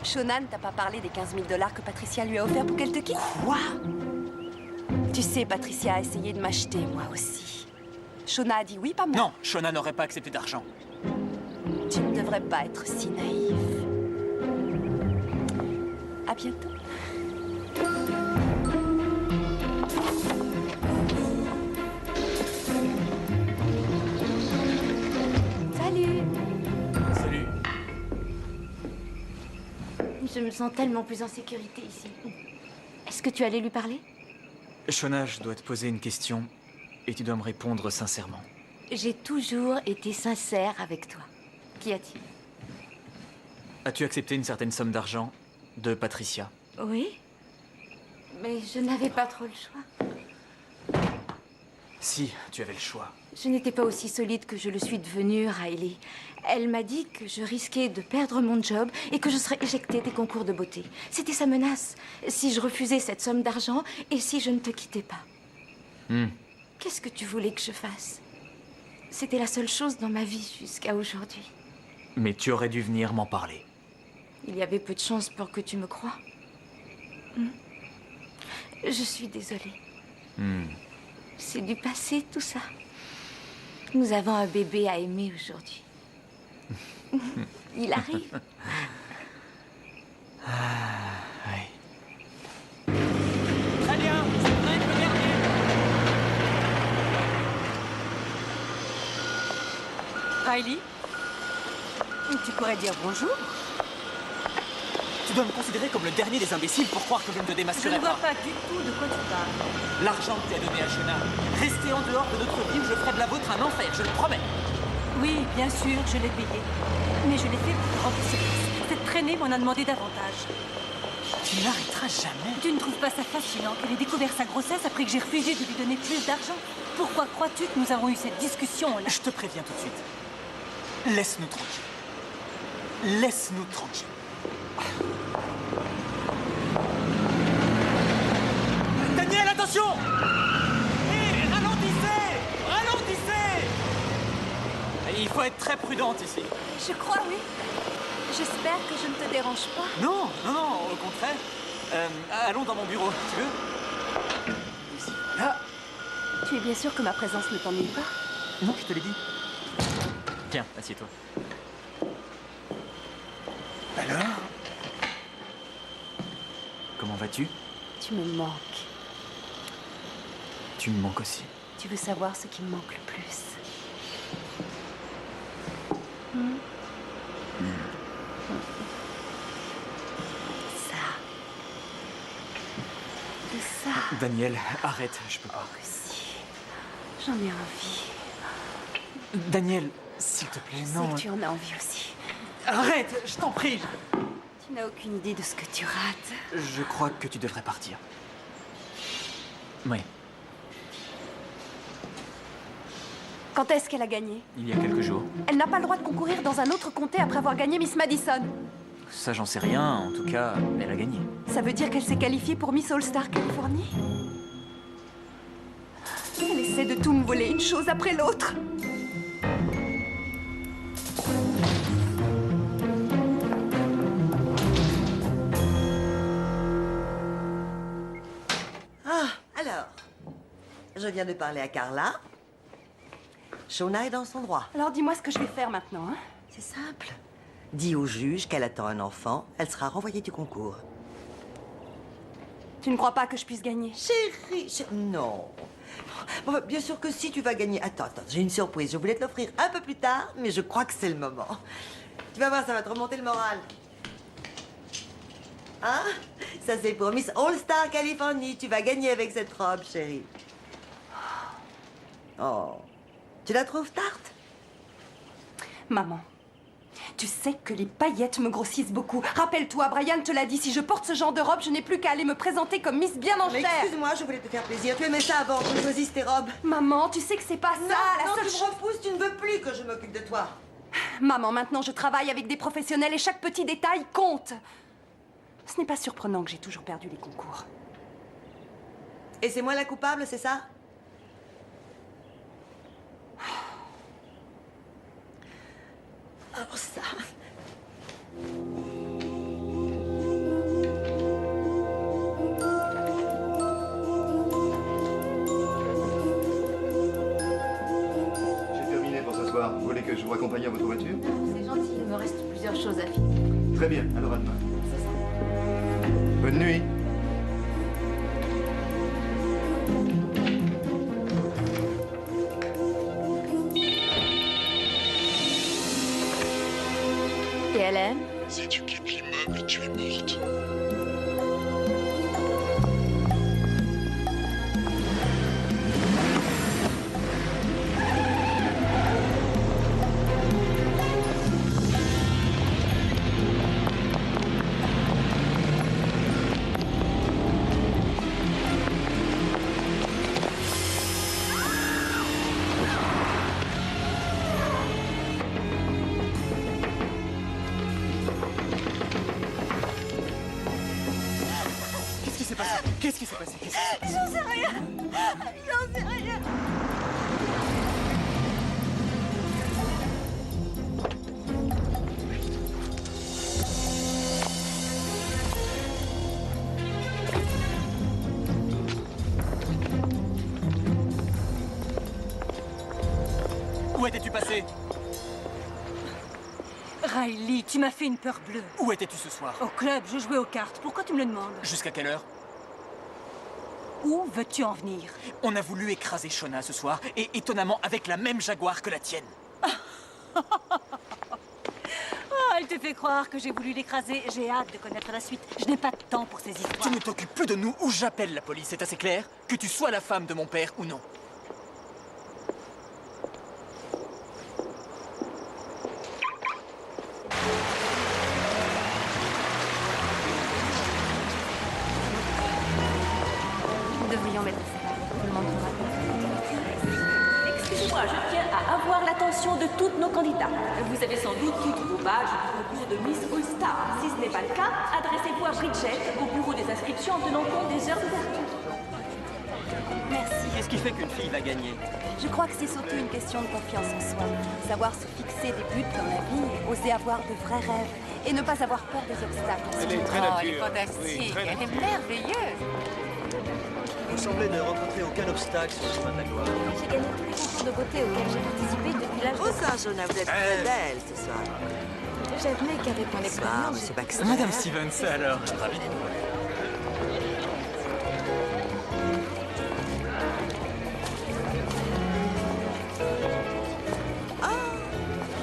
Shona ne t'a pas parlé des 15 000 $ que Patricia lui a offert pour qu'elle te quitte? Quoi? Tu sais, Patricia a essayé de m'acheter, moi aussi. Shona a dit oui, pas moi. Non, Shona n'aurait pas accepté d'argent. Tu ne devrais pas être si naïf. À bientôt. Salut. Salut. Je me sens tellement plus en sécurité ici. Est-ce que tu allais lui parler? Shona, je dois te poser une question et tu dois me répondre sincèrement. J'ai toujours été sincère avec toi. Qu'y a-t-il? As-tu accepté une certaine somme d'argent de Patricia? Oui. Mais je n'avais pas trop le choix. Si, tu avais le choix. Je n'étais pas aussi solide que je le suis devenue, Riley. Elle m'a dit que je risquais de perdre mon job et que je serais éjectée des concours de beauté. C'était sa menace. Si je refusais cette somme d'argent et si je ne te quittais pas. Qu'est-ce que tu voulais que je fasse? C'était la seule chose dans ma vie jusqu'à aujourd'hui. Mais tu aurais dû venir m'en parler. Il y avait peu de chance pour que tu me croies. Je suis désolée. C'est du passé, tout ça. Nous avons un bébé à aimer aujourd'hui. Il arrive. Oui. Très bien, je voudrais être le dernier. Riley, tu pourrais dire bonjour. Tu dois me considérer comme le dernier des imbéciles pour croire que je ne te Je démasquerai ne vois pas. pas du tout de quoi tu parles. L'argent que tu as donné à Shona, rester en dehors de notre vie où je ferai de la vôtre un enfer, je le promets. Oui, bien sûr, je l'ai payé. Mais je l'ai fait pour te rendre service. Cette traînée m'en a demandé davantage. Tu n'arrêteras jamais. Tu ne trouves pas ça fascinant qu'elle ait découvert sa grossesse après que j'ai refusé de lui donner plus d'argent? Pourquoi crois-tu que nous avons eu cette discussion-là? Je te préviens tout de suite. Laisse-nous tranquilles. Laisse-nous tranquilles. Daniel, attention! Hé, ralentissez! Ralentissez! Il faut être très prudente ici. Je crois, oui. J'espère que je ne te dérange pas. Non, non, non, au contraire. Allons dans mon bureau, tu veux? Ici. Là. Tu es bien sûr que ma présence ne t'ennuie pas? Non, je te l'ai dit. Tiens, assieds-toi. Alors? Comment vas-tu? Tu me manques. Tu me manques aussi. Tu veux savoir ce qui me manque le plus? Ça. Daniel, arrête, je peux pas. Si. J'en ai envie. Daniel, s'il te plaît, Je non. sais que tu en as envie aussi. Arrête, je t'en prie. Tu n'as aucune idée de ce que tu rates. Je crois que tu devrais partir. Oui, Quand est-ce qu'elle a gagné? il y a quelques jours. Elle n'a pas le droit de concourir dans un autre comté après avoir gagné Miss Madison. Ça, j'en sais rien. En tout cas, elle a gagné. Ça veut dire qu'elle s'est qualifiée pour Miss All-Star Californie? Elle essaie de tout me voler, une chose après l'autre. Ah, alors, je viens de parler à Carla. Shona est dans son droit. Alors dis-moi ce que je vais faire maintenant, hein? C'est simple. Dis au juge qu'elle attend un enfant, elle sera renvoyée du concours. Tu ne crois pas que je puisse gagner? Chérie, non. Bon, bien sûr que si tu vas gagner. Attends, j'ai une surprise. Je voulais te l'offrir un peu plus tard, mais je crois que c'est le moment. Tu vas voir, ça va te remonter le moral. Hein? Ça, c'est pour Miss All-Star Californie. Tu vas gagner avec cette robe, chérie. Oh. Tu la trouves tarte? Maman, tu sais que les paillettes me grossissent beaucoup. Rappelle-toi, Brian te l'a dit, si je porte ce genre de robe, je n'ai plus qu'à aller me présenter comme Miss Bien en Mais chair. excuse-moi, je voulais te faire plaisir. Tu aimais ça avant que je choisisse tes robes. Maman, tu sais que c'est pas ça, la non, seule tu chose... me repousses, tu ne veux plus que je m'occupe de toi. Maman, maintenant je travaille avec des professionnels et chaque petit détail compte. Ce n'est pas surprenant que j'ai toujours perdu les concours. Et c'est moi la coupable, c'est ça? Alors ça... J'ai terminé pour ce soir. Vous voulez que je vous raccompagne à votre voiture? C'est gentil, il me reste plusieurs choses à finir. Très bien, alors à demain. Bonne nuit. Et elle aime? Si tu quittes l'immeuble, tu es morte. Qu'est-ce qui s'est passé? Qu'est-ce qui s'est passé? J'en sais rien. J'en sais rien. Où étais-tu passé? Riley, tu m'as fait une peur bleue. Où étais-tu ce soir? Au club, je jouais aux cartes. Pourquoi tu me le demandes? Jusqu'à quelle heure? Où veux-tu en venir? On a voulu écraser Shona ce soir, et étonnamment avec la même Jaguar que la tienne. Oh, elle te fait croire que j'ai voulu l'écraser. J'ai hâte de connaître la suite. Je n'ai pas de temps pour ces histoires. Tu ne t'occupes plus de nous ou j'appelle la police, c'est assez clair? Que tu sois la femme de mon père ou non. Nous devrions mettre ça là. Tout le monde pourra. Excusez-moi, je tiens à avoir l'attention de tous nos candidats. Vous avez sans doute toutes vos badges au concours de Miss All-Star. Si ce n'est pas le cas, adressez-vous à Bridget au bureau des inscriptions en tenant compte des heures d'ouverture. Merci. Qu'est-ce qui fait qu'une fille va gagner? Je crois que c'est surtout une question de confiance en soi. Savoir se fixer des buts dans la vie, oser avoir de vrais rêves et ne pas avoir peur des obstacles. Elle est très Oh, elle est nature. fantastique. Oui, très Elle est nature. merveilleuse. Vous semblez ne rencontrer aucun obstacle sur le chemin de la gloire. J'ai gagné tous les concours de beauté auxquels j'ai participé depuis l'âge de... Bonsoir, Jonah, vous êtes très belle ce soir. J'admets qu'avec mon Bonsoir, expérience... monsieur Baxter. Madame Stevens, alors, ravi de vous.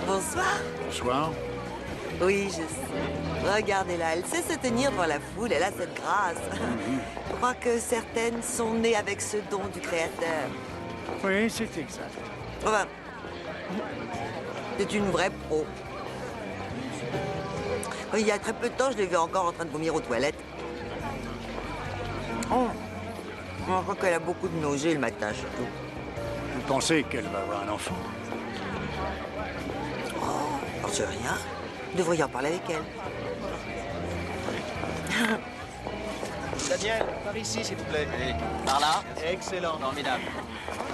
Bonsoir. Bonsoir. Oui, je sais. Regardez-la, elle sait se tenir devant la foule, elle a cette grâce. Je crois que certaines sont nées avec ce don du Créateur. Oui, c'est exact. Enfin, c'est une vraie pro. Il y a très peu de temps, je l'ai vue encore en train de vomir aux toilettes. Oh, je crois qu'elle a beaucoup de nausées le matin, surtout. Vous pensez qu'elle va avoir un enfant? J'en sais rien. Vous devriez en parler avec elle. Daniel, par ici, s'il vous plaît. Allez, par là. Excellent. Formidable.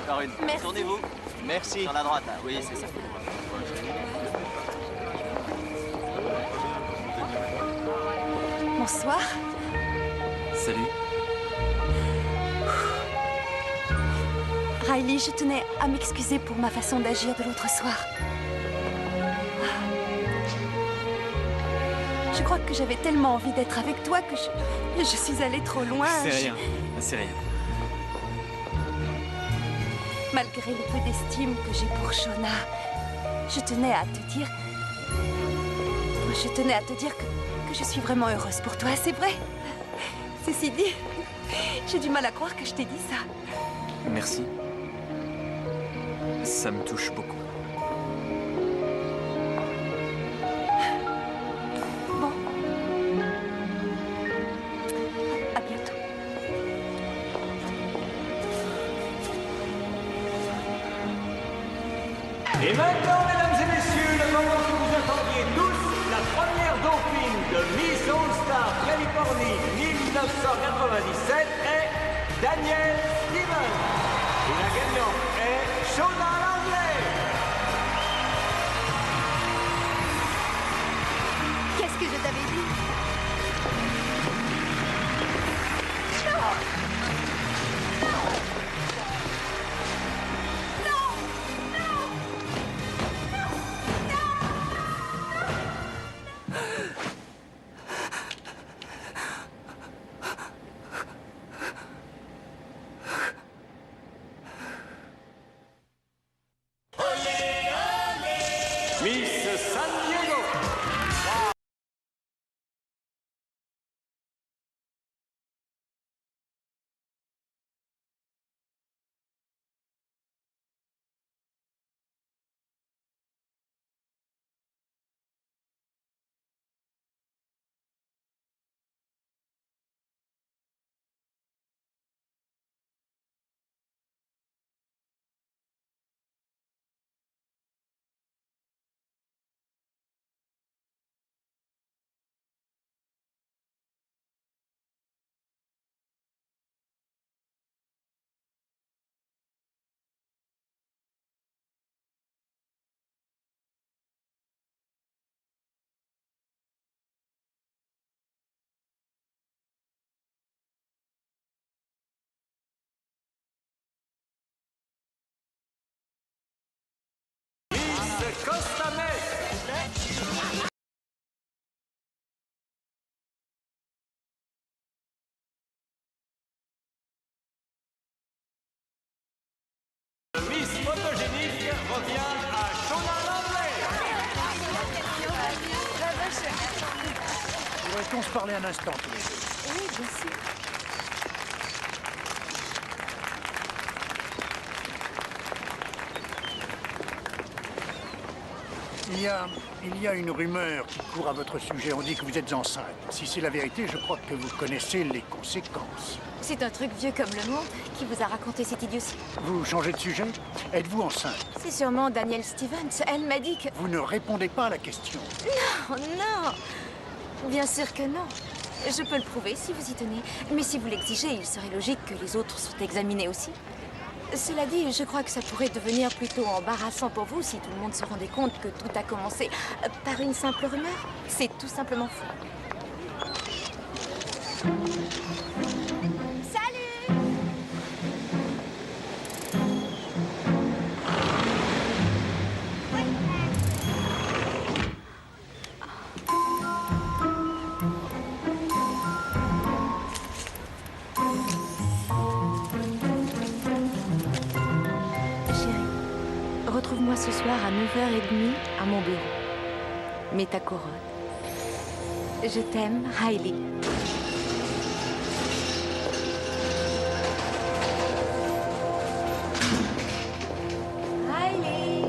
Encore une. Merci. Tournez-vous. Merci. Sur la droite, là. Oui, c'est ça. Bonsoir. Salut. Riley, je tenais à m'excuser pour ma façon d'agir de l'autre soir. Je crois que j'avais tellement envie d'être avec toi que je suis allée trop loin. C'est rien, c'est rien. Malgré le peu d'estime que j'ai pour Shona, je tenais à te dire... Je tenais à te dire que je suis vraiment heureuse pour toi, c'est vrai. Ceci dit, j'ai du mal à croire que je t'ai dit ça. Merci. Ça me touche beaucoup. Bon. À bientôt. Et maintenant, mesdames et messieurs, le moment que vous attendiez tous, la première dauphine de Miss All-Star Californie 1997 est Danielle Shona Langley. Qu'est-ce que je t'avais dit? Non! Miss San Diego. Miss Costa Mesa. Miss Photogénique revient à Shona Langley. Pourrait-on se parler un instant tous les deux? Oui, bien sûr. Il y a une rumeur qui court à votre sujet. On dit que vous êtes enceinte. Si c'est la vérité, je crois que vous connaissez les conséquences. C'est un truc vieux comme le monde qui vous a raconté cette idiotie. Vous changez de sujet? Êtes-vous enceinte? C'est sûrement Danielle Stevens. Elle m'a dit que... Vous ne répondez pas à la question. Non, non. Bien sûr que non. Je peux le prouver si vous y tenez. Mais si vous l'exigez, il serait logique que les autres soient examinés aussi. Cela dit, je crois que ça pourrait devenir plutôt embarrassant pour vous si tout le monde se rendait compte que tout a commencé par une simple rumeur. C'est tout simplement faux. Salut! Retrouve-moi ce soir à 9h30 à mon bureau. Mets ta couronne. Je t'aime, Riley. Riley!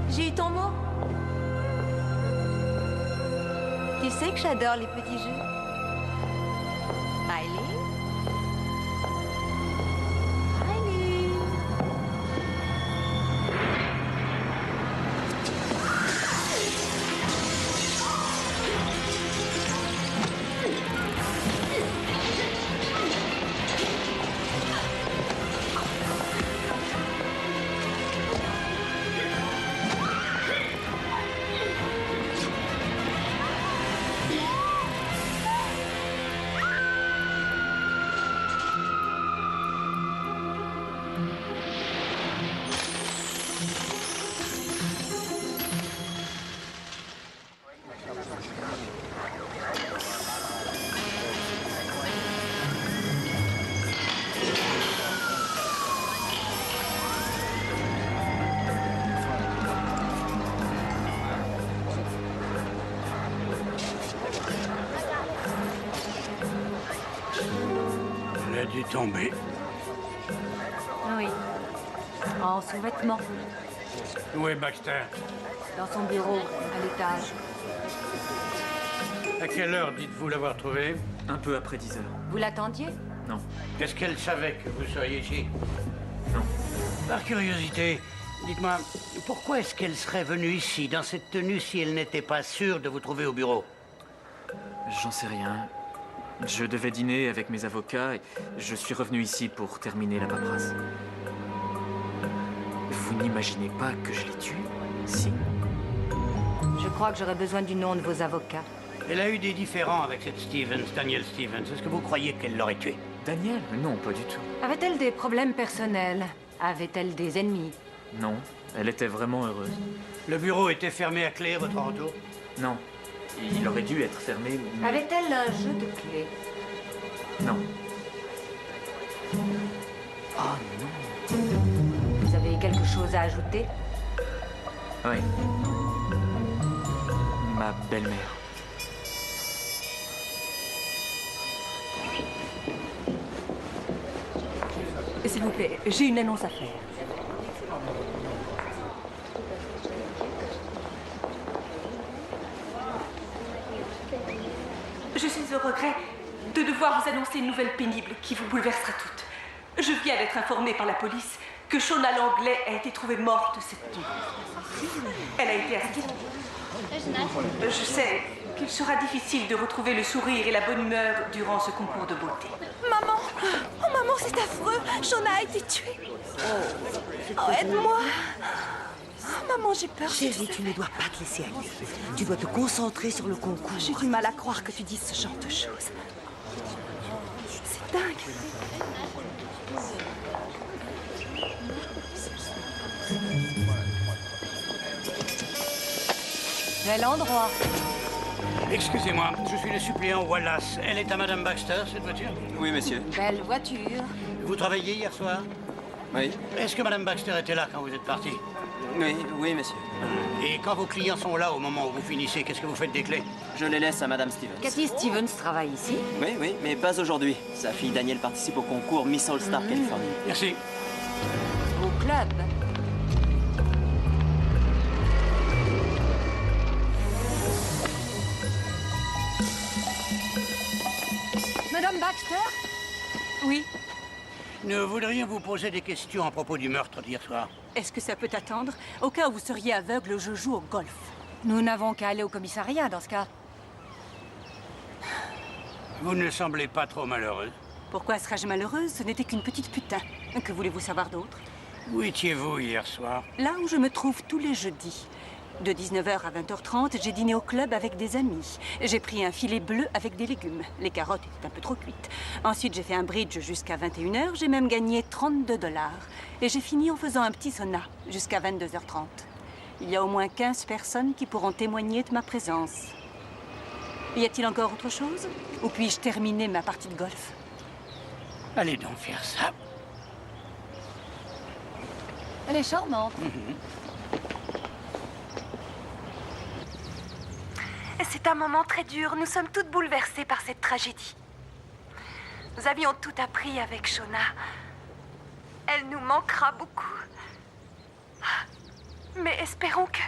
J'ai eu ton mot. Tu sais que j'adore les petits jeux. Riley? Riley? dû tomber. Oui. En sous-vêtements. Où est Baxter? Dans son bureau, à l'étage. À quelle heure dites-vous l'avoir trouvé? Un peu après 10 heures. Vous l'attendiez? Non. Est-ce qu'elle savait que vous seriez ici? Non. Par curiosité, dites-moi, pourquoi est-ce qu'elle serait venue ici, dans cette tenue, si elle n'était pas sûre de vous trouver au bureau? J'en sais rien. Je devais dîner avec mes avocats et je suis revenu ici pour terminer la paperasse. Vous n'imaginez pas que je l'ai tué? Si. Je crois que j'aurais besoin du nom de vos avocats. Elle a eu des différends avec cette Stevens, Daniel Stevens. Est-ce que vous croyez qu'elle l'aurait tué? Daniel? Non, pas du tout. Avait-elle des problèmes personnels? Avait-elle des ennemis? Non, elle était vraiment heureuse. Le bureau était fermé à clé à votre retour? Non. Il aurait dû être fermé, mais... Avait-elle un jeu de clés? Non. Oh non. Vous avez quelque chose à ajouter? Oui. Ma belle-mère. S'il vous plaît, j'ai une annonce à faire. Je suis au regret de devoir vous annoncer une nouvelle pénible qui vous bouleversera toutes. Je viens d'être informée par la police que Shona Langlais a été trouvée morte cette nuit. Elle a été assassinée. Je sais qu'il sera difficile de retrouver le sourire et la bonne humeur durant ce concours de beauté. Maman! Oh, maman, c'est affreux! Shona a été tuée! Oh, aide-moi! Oh, maman, j'ai peur. Chérie, tu ne dois pas te laisser aller. Tu dois te concentrer sur le concours. J'ai du mal à croire que tu dises ce genre de choses. C'est dingue. Quel endroit? Excusez-moi, je suis le suppléant Wallace. Elle est à Madame Baxter, cette voiture? Oui, monsieur. Belle voiture. Vous travailliez hier soir? Oui. Est-ce que Madame Baxter était là quand vous êtes parti? Oui, monsieur. Et quand vos clients sont là au moment où vous finissez, qu'est-ce que vous faites des clés? Je les laisse à Madame Stevens. Cathy Stevens travaille ici? Oui, mais pas aujourd'hui. Sa fille Danielle participe au concours Miss All Star Californie. Merci. Au club? Madame Baxter? Oui. Nous voudrions vous poser des questions à propos du meurtre d'hier soir. Est-ce que ça peut attendre? Au cas où vous seriez aveugle, je joue au golf. Nous n'avons qu'à aller au commissariat dans ce cas. Vous ne semblez pas trop malheureuse. Pourquoi serais-je malheureuse? Ce n'était qu'une petite putain. Que voulez-vous savoir d'autre? Où étiez-vous hier soir? Là où je me trouve tous les jeudis. De 19h à 20h30, j'ai dîné au club avec des amis. J'ai pris un filet bleu avec des légumes. Les carottes étaient un peu trop cuites. Ensuite, j'ai fait un bridge jusqu'à 21h. J'ai même gagné 32 $. Et j'ai fini en faisant un petit sauna jusqu'à 22h30. Il y a au moins 15 personnes qui pourront témoigner de ma présence. Y a-t-il encore autre chose? Ou puis-je terminer ma partie de golf? Allez donc faire ça. Elle est charmante. C'est un moment très dur. Nous sommes toutes bouleversées par cette tragédie. Nous avions tout appris avec Shona. Elle nous manquera beaucoup. Mais espérons que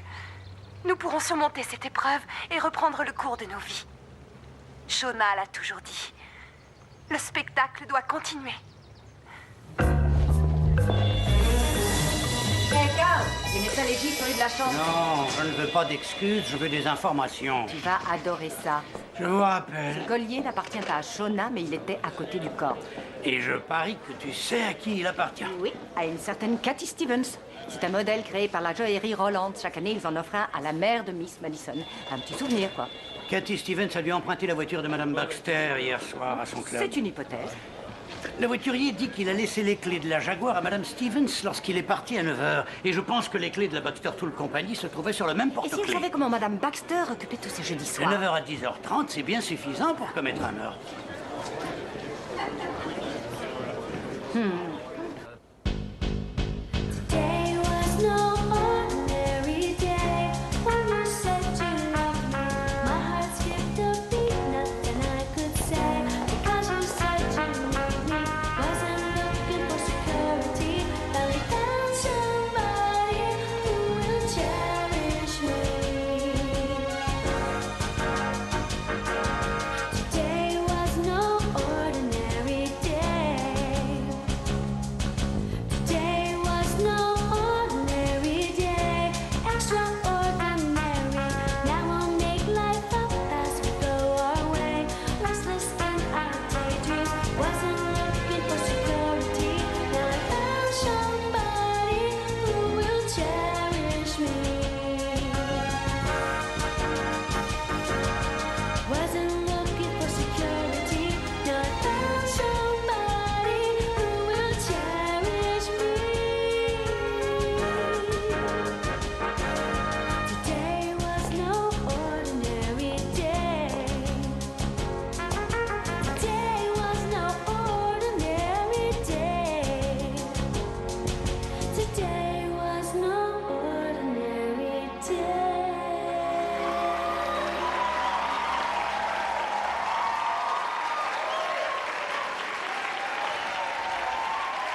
nous pourrons surmonter cette épreuve et reprendre le cours de nos vies. Shona l'a toujours dit. Le spectacle doit continuer. Quelqu'un? Une allergie sur de la chance. Non, je ne veux pas d'excuses, je veux des informations. Tu vas adorer ça. Je vous rappelle. Ce collier n'appartient pas à Shona, mais il était à côté du corps. Et je parie que tu sais à qui il appartient. Oui, à une certaine Cathy Stevens. C'est un modèle créé par la joaillerie Roland. Chaque année, ils en offrent un à la mère de Miss Madison. Un petit souvenir, quoi. Cathy Stevens a dû emprunter la voiture de Madame Baxter hier soir à son club. C'est une hypothèse. Le voiturier dit qu'il a laissé les clés de la Jaguar à Madame Stevens lorsqu'il est parti à 9h. Et je pense que les clés de la Baxter Tool Company se trouvaient sur le même Et porte-clés. s'il savait comment Madame Baxter occupait tous ses jeudis De soirs? 9h à 10h30, c'est bien suffisant pour commettre un meurtre. Today was no ordinary day. When you said you loved me, my heart skipped a beat. Nothing I could say because you said you loved me.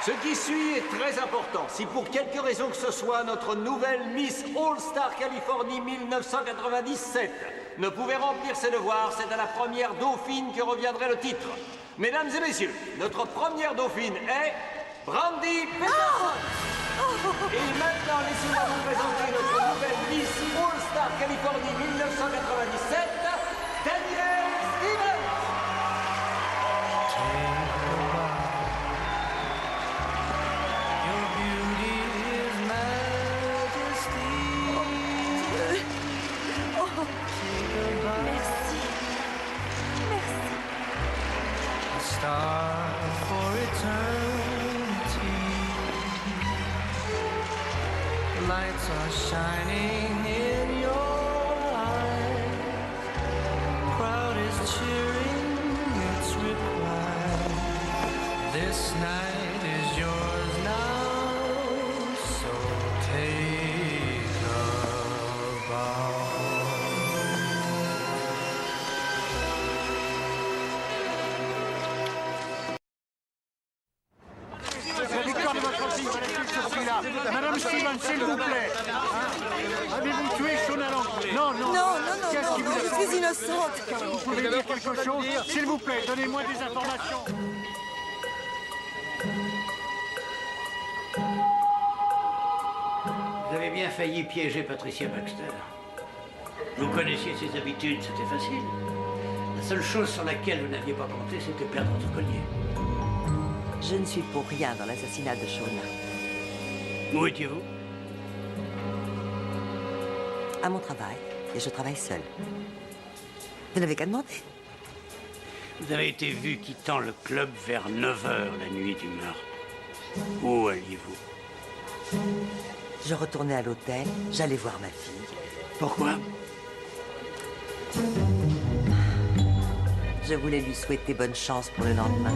Ce qui suit est très important. Si pour quelque raison que ce soit, notre nouvelle Miss All-Star Californie 1997 ne pouvait remplir ses devoirs, c'est à la première dauphine que reviendrait le titre. Mesdames et messieurs, notre première dauphine est Brandy Peterson. Et maintenant, laissez-moi vous présenter notre nouvelle Miss All-Star Californie 1997, Danielle Stevens. Merci. Merci. Star for eternity. Lights are shining in your eyes. Crowd is cheering its reply. This night is yours now, so take a bow. Victoire de votre fille, voilà qui je suis là. Madame Stevens, s'il vous plaît. Hein? Avez-vous tué Shona Langley? Non, non. Qu'est-ce qui vous a je suis innocente. Vous pouvez dire quelque chose? S'il vous plaît, donnez-moi des informations. Vous avez bien failli piéger Patricia Baxter. Vous connaissiez ses habitudes, c'était facile. La seule chose sur laquelle vous n'aviez pas compté, c'était perdre votre collier. Je ne suis pour rien dans l'assassinat de Shona. Où étiez-vous? À mon travail, et je travaille seule. Vous n'avez qu'à demander. Vous avez été vu quittant le club vers 9 h la nuit du meurtre. Où alliez-vous? Je retournais à l'hôtel, j'allais voir ma fille. Pourquoi? Je voulais lui souhaiter bonne chance pour le lendemain.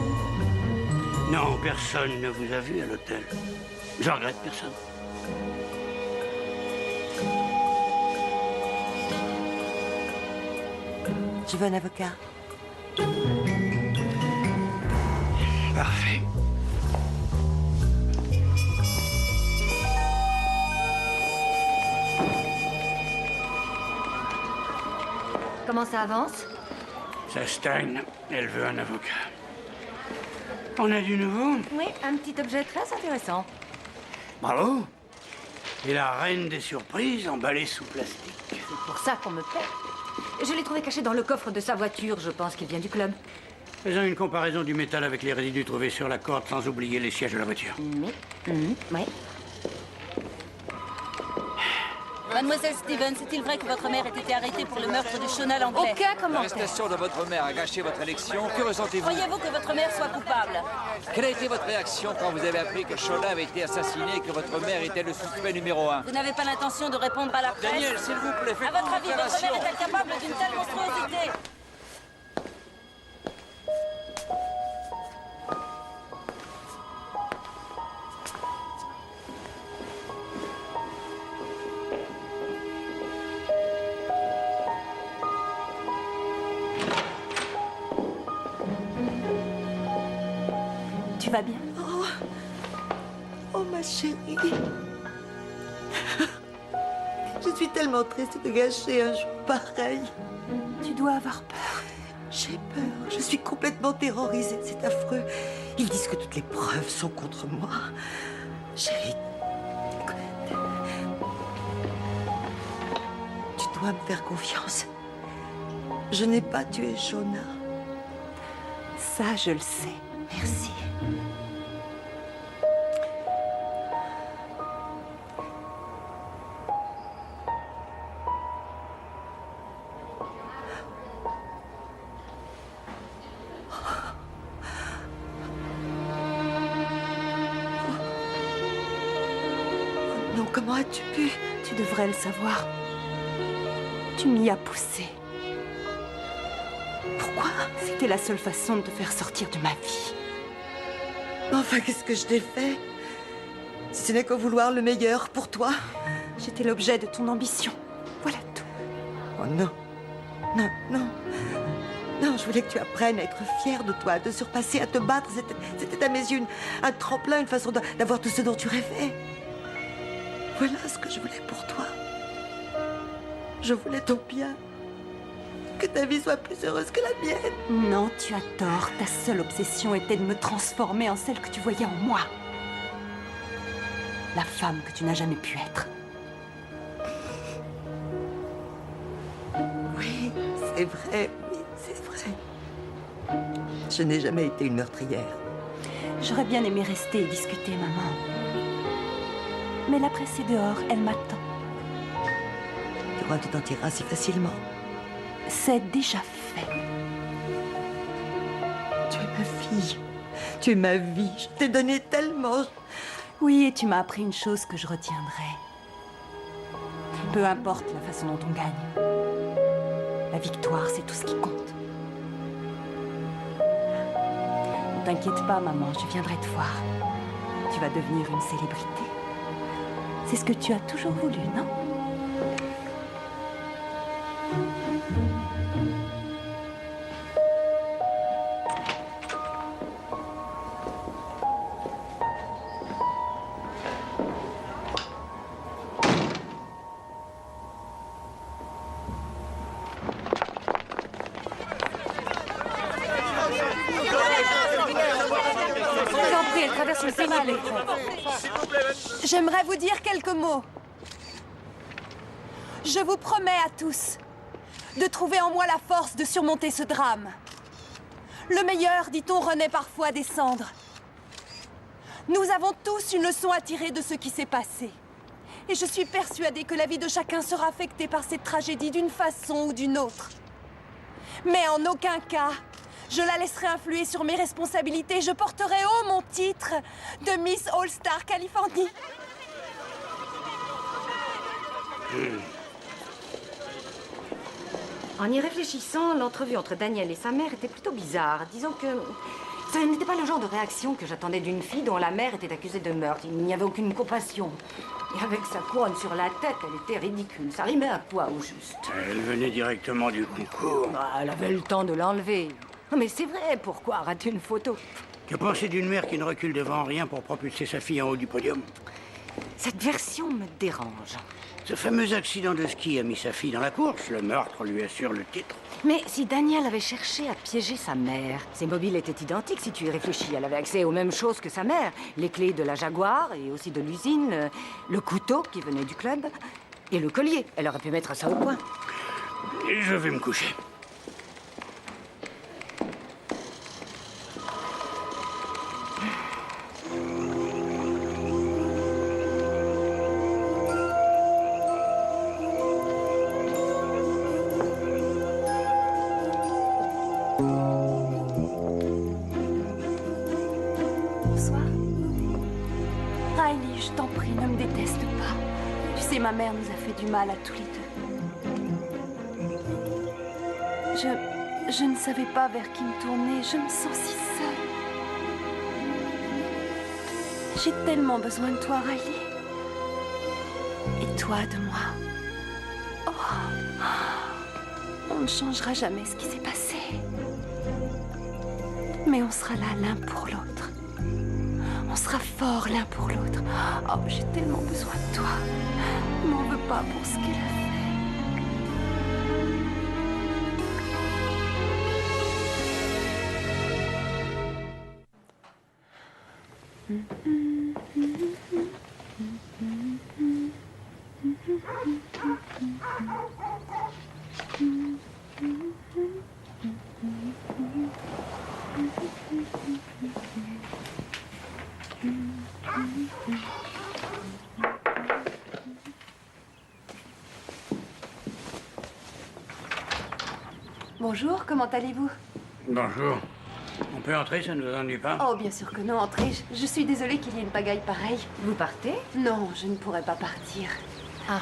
Non, personne ne vous a vu à l'hôtel. Je regrette personne. Tu veux un avocat? Parfait. Comment ça avance? Ça stagne. Elle veut un avocat. On a du nouveau? Oui, un petit objet très intéressant. Bravo. Et la reine des surprises emballée sous plastique. C'est pour ça qu'on me paie. Je l'ai trouvé caché dans le coffre de sa voiture. Je pense qu'il vient du club. Faisons une comparaison du métal avec les résidus trouvés sur la corde sans oublier les sièges de la voiture. Oui. Oui. Mademoiselle Stevens, est-il vrai que votre mère ait été arrêtée pour le meurtre de Shona Langley? Aucun commentaire. L'arrestation de votre mère a gâché votre élection. Que ressentez-vous? Croyez-vous que votre mère soit coupable? Quelle a été votre réaction quand vous avez appris que Shona avait été assassinée et que votre mère était le suspect numéro 1? Vous n'avez pas l'intention de répondre à la presse? Daniel, s'il vous plaît, faites À votre avis, votre déclaration. mère est-elle capable d'une telle monstruosité? Tu vas bien? Oh, ma chérie. Je suis tellement triste de gâcher un jour pareil. Tu dois avoir peur. J'ai peur. Je suis complètement terrorisée. C'est affreux. Ils disent que toutes les preuves sont contre moi. Chérie, tu dois me faire confiance. Je n'ai pas tué Shona. Ça, je le sais. Merci. Non, comment as-tu pu? Tu devrais le savoir. Tu m'y as poussé. Pourquoi? C'était la seule façon de te faire sortir de ma vie. Enfin, qu'est-ce que je t'ai fait? Si ce n'est qu'au vouloir le meilleur pour toi. J'étais l'objet de ton ambition. Voilà tout. Oh non. Non, non. Non, je voulais que tu apprennes à être fière de toi, à te surpasser, à te battre. C'était à mes yeux un tremplin, une façon d'avoir tout ce dont tu rêvais. Voilà ce que je voulais pour toi. Je voulais ton bien. Que ta vie soit plus heureuse que la mienne. Non, tu as tort. Ta seule obsession était de me transformer en celle que tu voyais en moi. La femme que tu n'as jamais pu être. Oui, c'est vrai. Oui, c'est vrai. Je n'ai jamais été une meurtrière. J'aurais bien aimé rester et discuter, maman. Mais la presse est dehors, elle m'attend. Tu crois que tu t'en tireras si facilement? C'est déjà fait. Tu es ma fille. Tu es ma vie. Je t'ai donné tellement. Oui, et tu m'as appris une chose que je retiendrai. Peu importe la façon dont on gagne. La victoire, c'est tout ce qui compte. Ne t'inquiète pas, maman, je viendrai te voir. Tu vas devenir une célébrité. C'est ce que tu as toujours voulu, non? J'aimerais vous dire quelques mots. Je vous promets à tous de trouver en moi la force de surmonter ce drame. Le meilleur, dit-on, renaît parfois des cendres. Nous avons tous une leçon à tirer de ce qui s'est passé. Et je suis persuadée que la vie de chacun sera affectée par cette tragédie d'une façon ou d'une autre. Mais en aucun cas, je la laisserai influer sur mes responsabilités. Je porterai haut mon titre de Miss All-Star Californie. En y réfléchissant, l'entrevue entre Daniel et sa mère était plutôt bizarre. Disons que ça n'était pas le genre de réaction que j'attendais d'une fille dont la mère était accusée de meurtre. Il n'y avait aucune compassion. Et avec sa couronne sur la tête, elle était ridicule. Ça rimait à quoi, au juste? Elle venait directement du concours. Elle avait le temps de l'enlever. Mais c'est vrai, pourquoi rater une photo? Que penser d'une mère qui ne recule devant rien pour propulser sa fille en haut du podium? Cette version me dérange. Ce fameux accident de ski a mis sa fille dans la course. Le meurtre lui assure le titre. Mais si Daniel avait cherché à piéger sa mère, ses mobiles étaient identiques si tu y réfléchis. Elle avait accès aux mêmes choses que sa mère. Les clés de la Jaguar et aussi de l'usine, le couteau qui venait du club et le collier. Elle aurait pu mettre ça au point. Je vais me coucher. Bonsoir. Riley, je t'en prie, ne me déteste pas. Tu sais, ma mère nous a fait du mal à tous les deux. Je ne savais pas vers qui me tourner. Je me sens si seule. J'ai tellement besoin de toi, Riley. Et toi de moi. Oh. On ne changera jamais ce qui s'est passé. Mais on sera là l'un pour l'autre. On sera forts l'un pour l'autre. Oh, j'ai tellement besoin de toi. Ne m'en veux pas pour ce qu'elle a fait. Bonjour, comment allez-vous? Bonjour. On peut entrer, ça ne vous ennuie pas? Oh, bien sûr que non, entrez. Je suis désolée qu'il y ait une pagaille pareille. Vous partez? Non, je ne pourrais pas partir. Ah.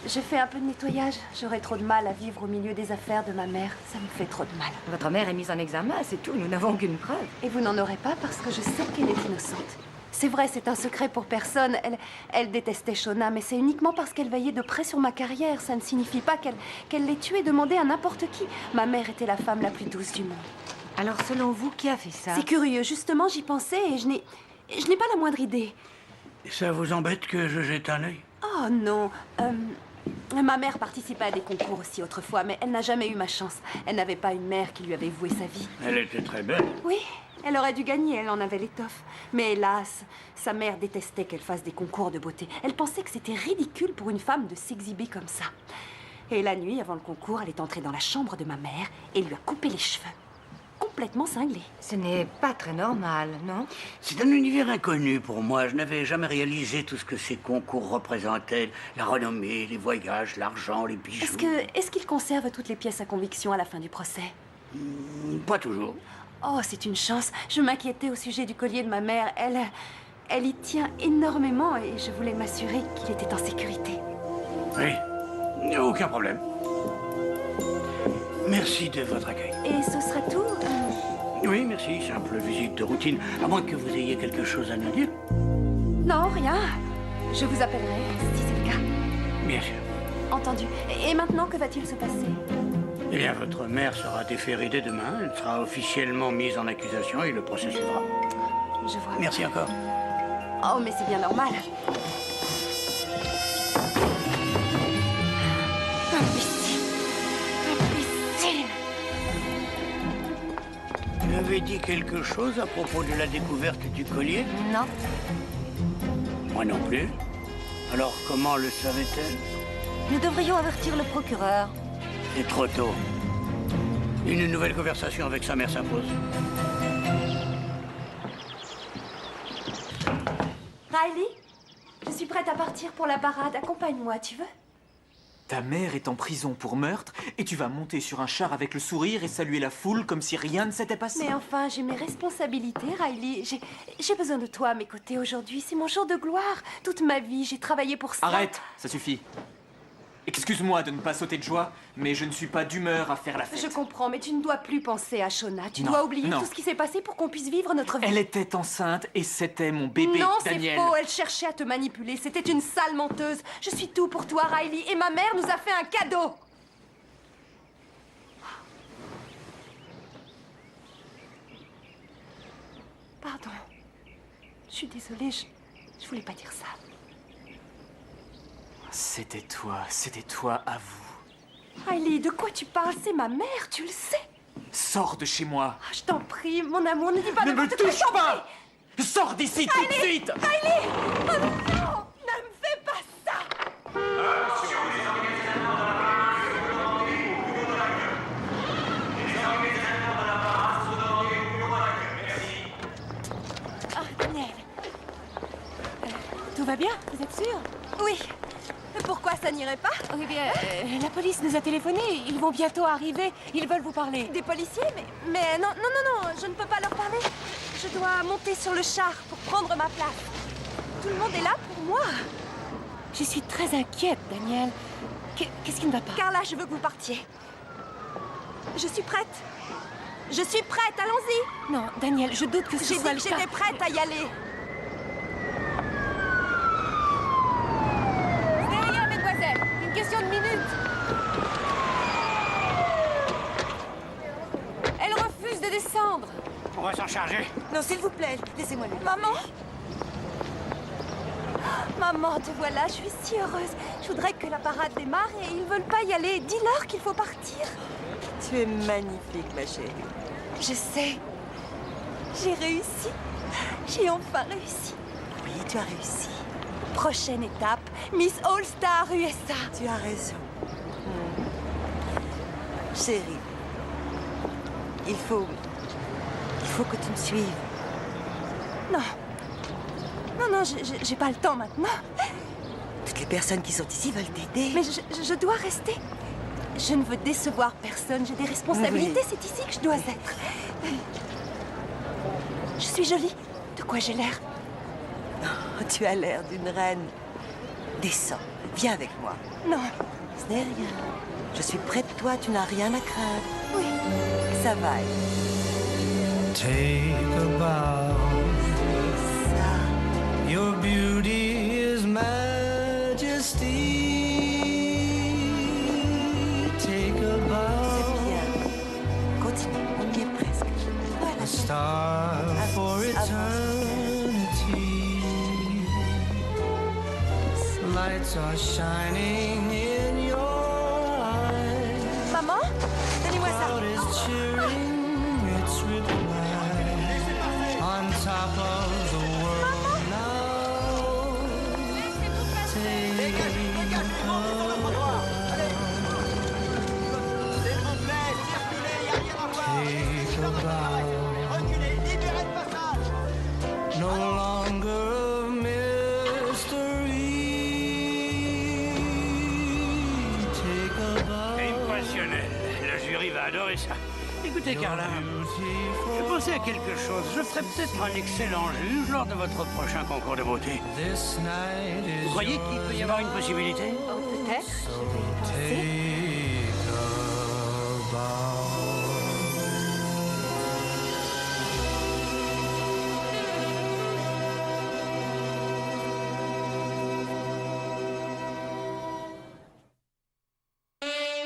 J'ai fait un peu de nettoyage. J'aurais trop de mal à vivre au milieu des affaires de ma mère. Ça me fait trop de mal. Votre mère est mise en examen, c'est tout. Nous n'avons aucune preuve. Et vous n'en aurez pas parce que je sais qu'elle est innocente. C'est vrai, c'est un secret pour personne. Elle détestait Shona, mais c'est uniquement parce qu'elle veillait de près sur ma carrière. Ça ne signifie pas qu'elle l'ait tuée, demandée à n'importe qui. Ma mère était la femme la plus douce du monde. Alors, selon vous, qui a fait ça? C'est curieux, justement, j'y pensais et je n'ai pas la moindre idée. Ça vous embête que je jette un œil? Oh non. Ma mère participait à des concours aussi autrefois, mais elle n'a jamais eu ma chance. Elle n'avait pas une mère qui lui avait voué sa vie. Elle était très belle. Oui, elle aurait dû gagner, elle en avait l'étoffe. Mais hélas, sa mère détestait qu'elle fasse des concours de beauté. Elle pensait que c'était ridicule pour une femme de s'exhiber comme ça. Et la nuit, avant le concours, elle est entrée dans la chambre de ma mère et lui a coupé les cheveux. Complètement cinglé. Ce n'est pas très normal, non? C'est un univers inconnu pour moi. Je n'avais jamais réalisé tout ce que ces concours représentaient. La renommée, les voyages, l'argent, les bijoux. Est-ce qu'il conserve toutes les pièces à conviction à la fin du procès? Pas toujours. Oh, c'est une chance. Je m'inquiétais au sujet du collier de ma mère. Elle y tient énormément et je voulais m'assurer qu'il était en sécurité. Oui, aucun problème. Merci de votre accueil. Et ce sera tout? Oui, merci. Simple visite de routine. À moins que vous ayez quelque chose à nous dire. Non, rien. Je vous appellerai si c'est le cas. Bien sûr. Entendu. Et maintenant, que va-t-il se passer? Eh bien, votre mère sera déférée dès demain. Elle sera officiellement mise en accusation et le procès suivra. Je vois. Merci encore. Oh, mais c'est bien normal. Tu avais dit quelque chose à propos de la découverte du collier? Non. Moi non plus. Alors comment le savait-elle? Nous devrions avertir le procureur. C'est trop tôt. Une nouvelle conversation avec sa mère s'impose. Riley, je suis prête à partir pour la parade. Accompagne-moi, tu veux? Ta mère est en prison pour meurtre et tu vas monter sur un char avec le sourire et saluer la foule comme si rien ne s'était passé. Mais enfin, j'ai mes responsabilités, Riley. J'ai besoin de toi à mes côtés aujourd'hui. C'est mon jour de gloire. Toute ma vie, j'ai travaillé pour ça. Arrête, ça suffit. Excuse-moi de ne pas sauter de joie, mais je ne suis pas d'humeur à faire la fête. Je comprends, mais tu ne dois plus penser à Shona. Tu Non, dois oublier non. tout ce qui s'est passé pour qu'on puisse vivre notre vie. Elle était enceinte et c'était mon bébé, Non, c'est Daniel. faux. Elle cherchait à te manipuler. C'était une sale menteuse. Je suis tout pour toi, Riley. Et ma mère nous a fait un cadeau. Pardon. Je suis désolée. Je voulais pas dire ça. C'était toi à vous. Riley, de quoi tu parles? C'est ma mère, tu le sais. Sors de chez moi. Ah, je t'en prie, mon amour, ne dis pas Ne me n'importe quoi, touche je t'en pas. prie. Sors d'ici tout de suite. Riley! Oh non! Ne me fais pas ça! Ah, Daniel. Tout va bien? Vous êtes sûr? Oui. Pourquoi ça n'irait pas? Eh bien, la police nous a téléphoné. Ils vont bientôt arriver. Ils veulent vous parler. Des policiers? Mais non, je ne peux pas leur parler. Je dois monter sur le char pour prendre ma place. Tout le monde est là pour moi. Je suis très inquiète, Daniel. Qu'est-ce qui ne va pas? Carla, je veux que vous partiez. Je suis prête. Je suis prête, allons-y. Non, Daniel, je doute que ce J'ai soit dit le que cas. j'étais prête à y aller. Ce n'est rien, mesdemoiselles. Une question de minutes. Elle refuse de descendre. On va s'en charger. Non, s'il vous plaît, laissez-moi le. Maman? Maman, te voilà, je suis si heureuse. Je voudrais que la parade démarre et ils veulent pas y aller. Dis-leur qu'il faut partir. Tu es magnifique, ma chérie. Je sais. J'ai réussi. J'ai enfin réussi. Oui, tu as réussi. Prochaine étape, Miss All-Star USA. Tu as raison. Chérie, il faut que tu me suives. Non. Non, j'ai pas le temps maintenant. Toutes les personnes qui sont ici veulent t'aider. Mais je dois rester. Je ne veux décevoir personne. J'ai des responsabilités. Oui. C'est ici que je dois être. Je suis jolie. De quoi j'ai l'air? Oh, tu as l'air d'une reine. Descends, viens avec moi. Non. Ce n'est rien. Je suis près de toi, tu n'as rien à craindre. Oui. Ça va. Take a bow. Ça. star for eternity. Lights are shining in your eyes. Maman, donnez-moi ça. Crowd is cheering its reply. On top of the world now. Take a bow. No longer a mystery. Take a bow. Impressionnel. Le jury va adorer ça. Écoutez, Carla, je pensais à quelque chose. Je ferais peut-être un excellent juge lors de votre prochain concours de beauté. Vous croyez qu'il peut y avoir une possibilité? Peut-être. Take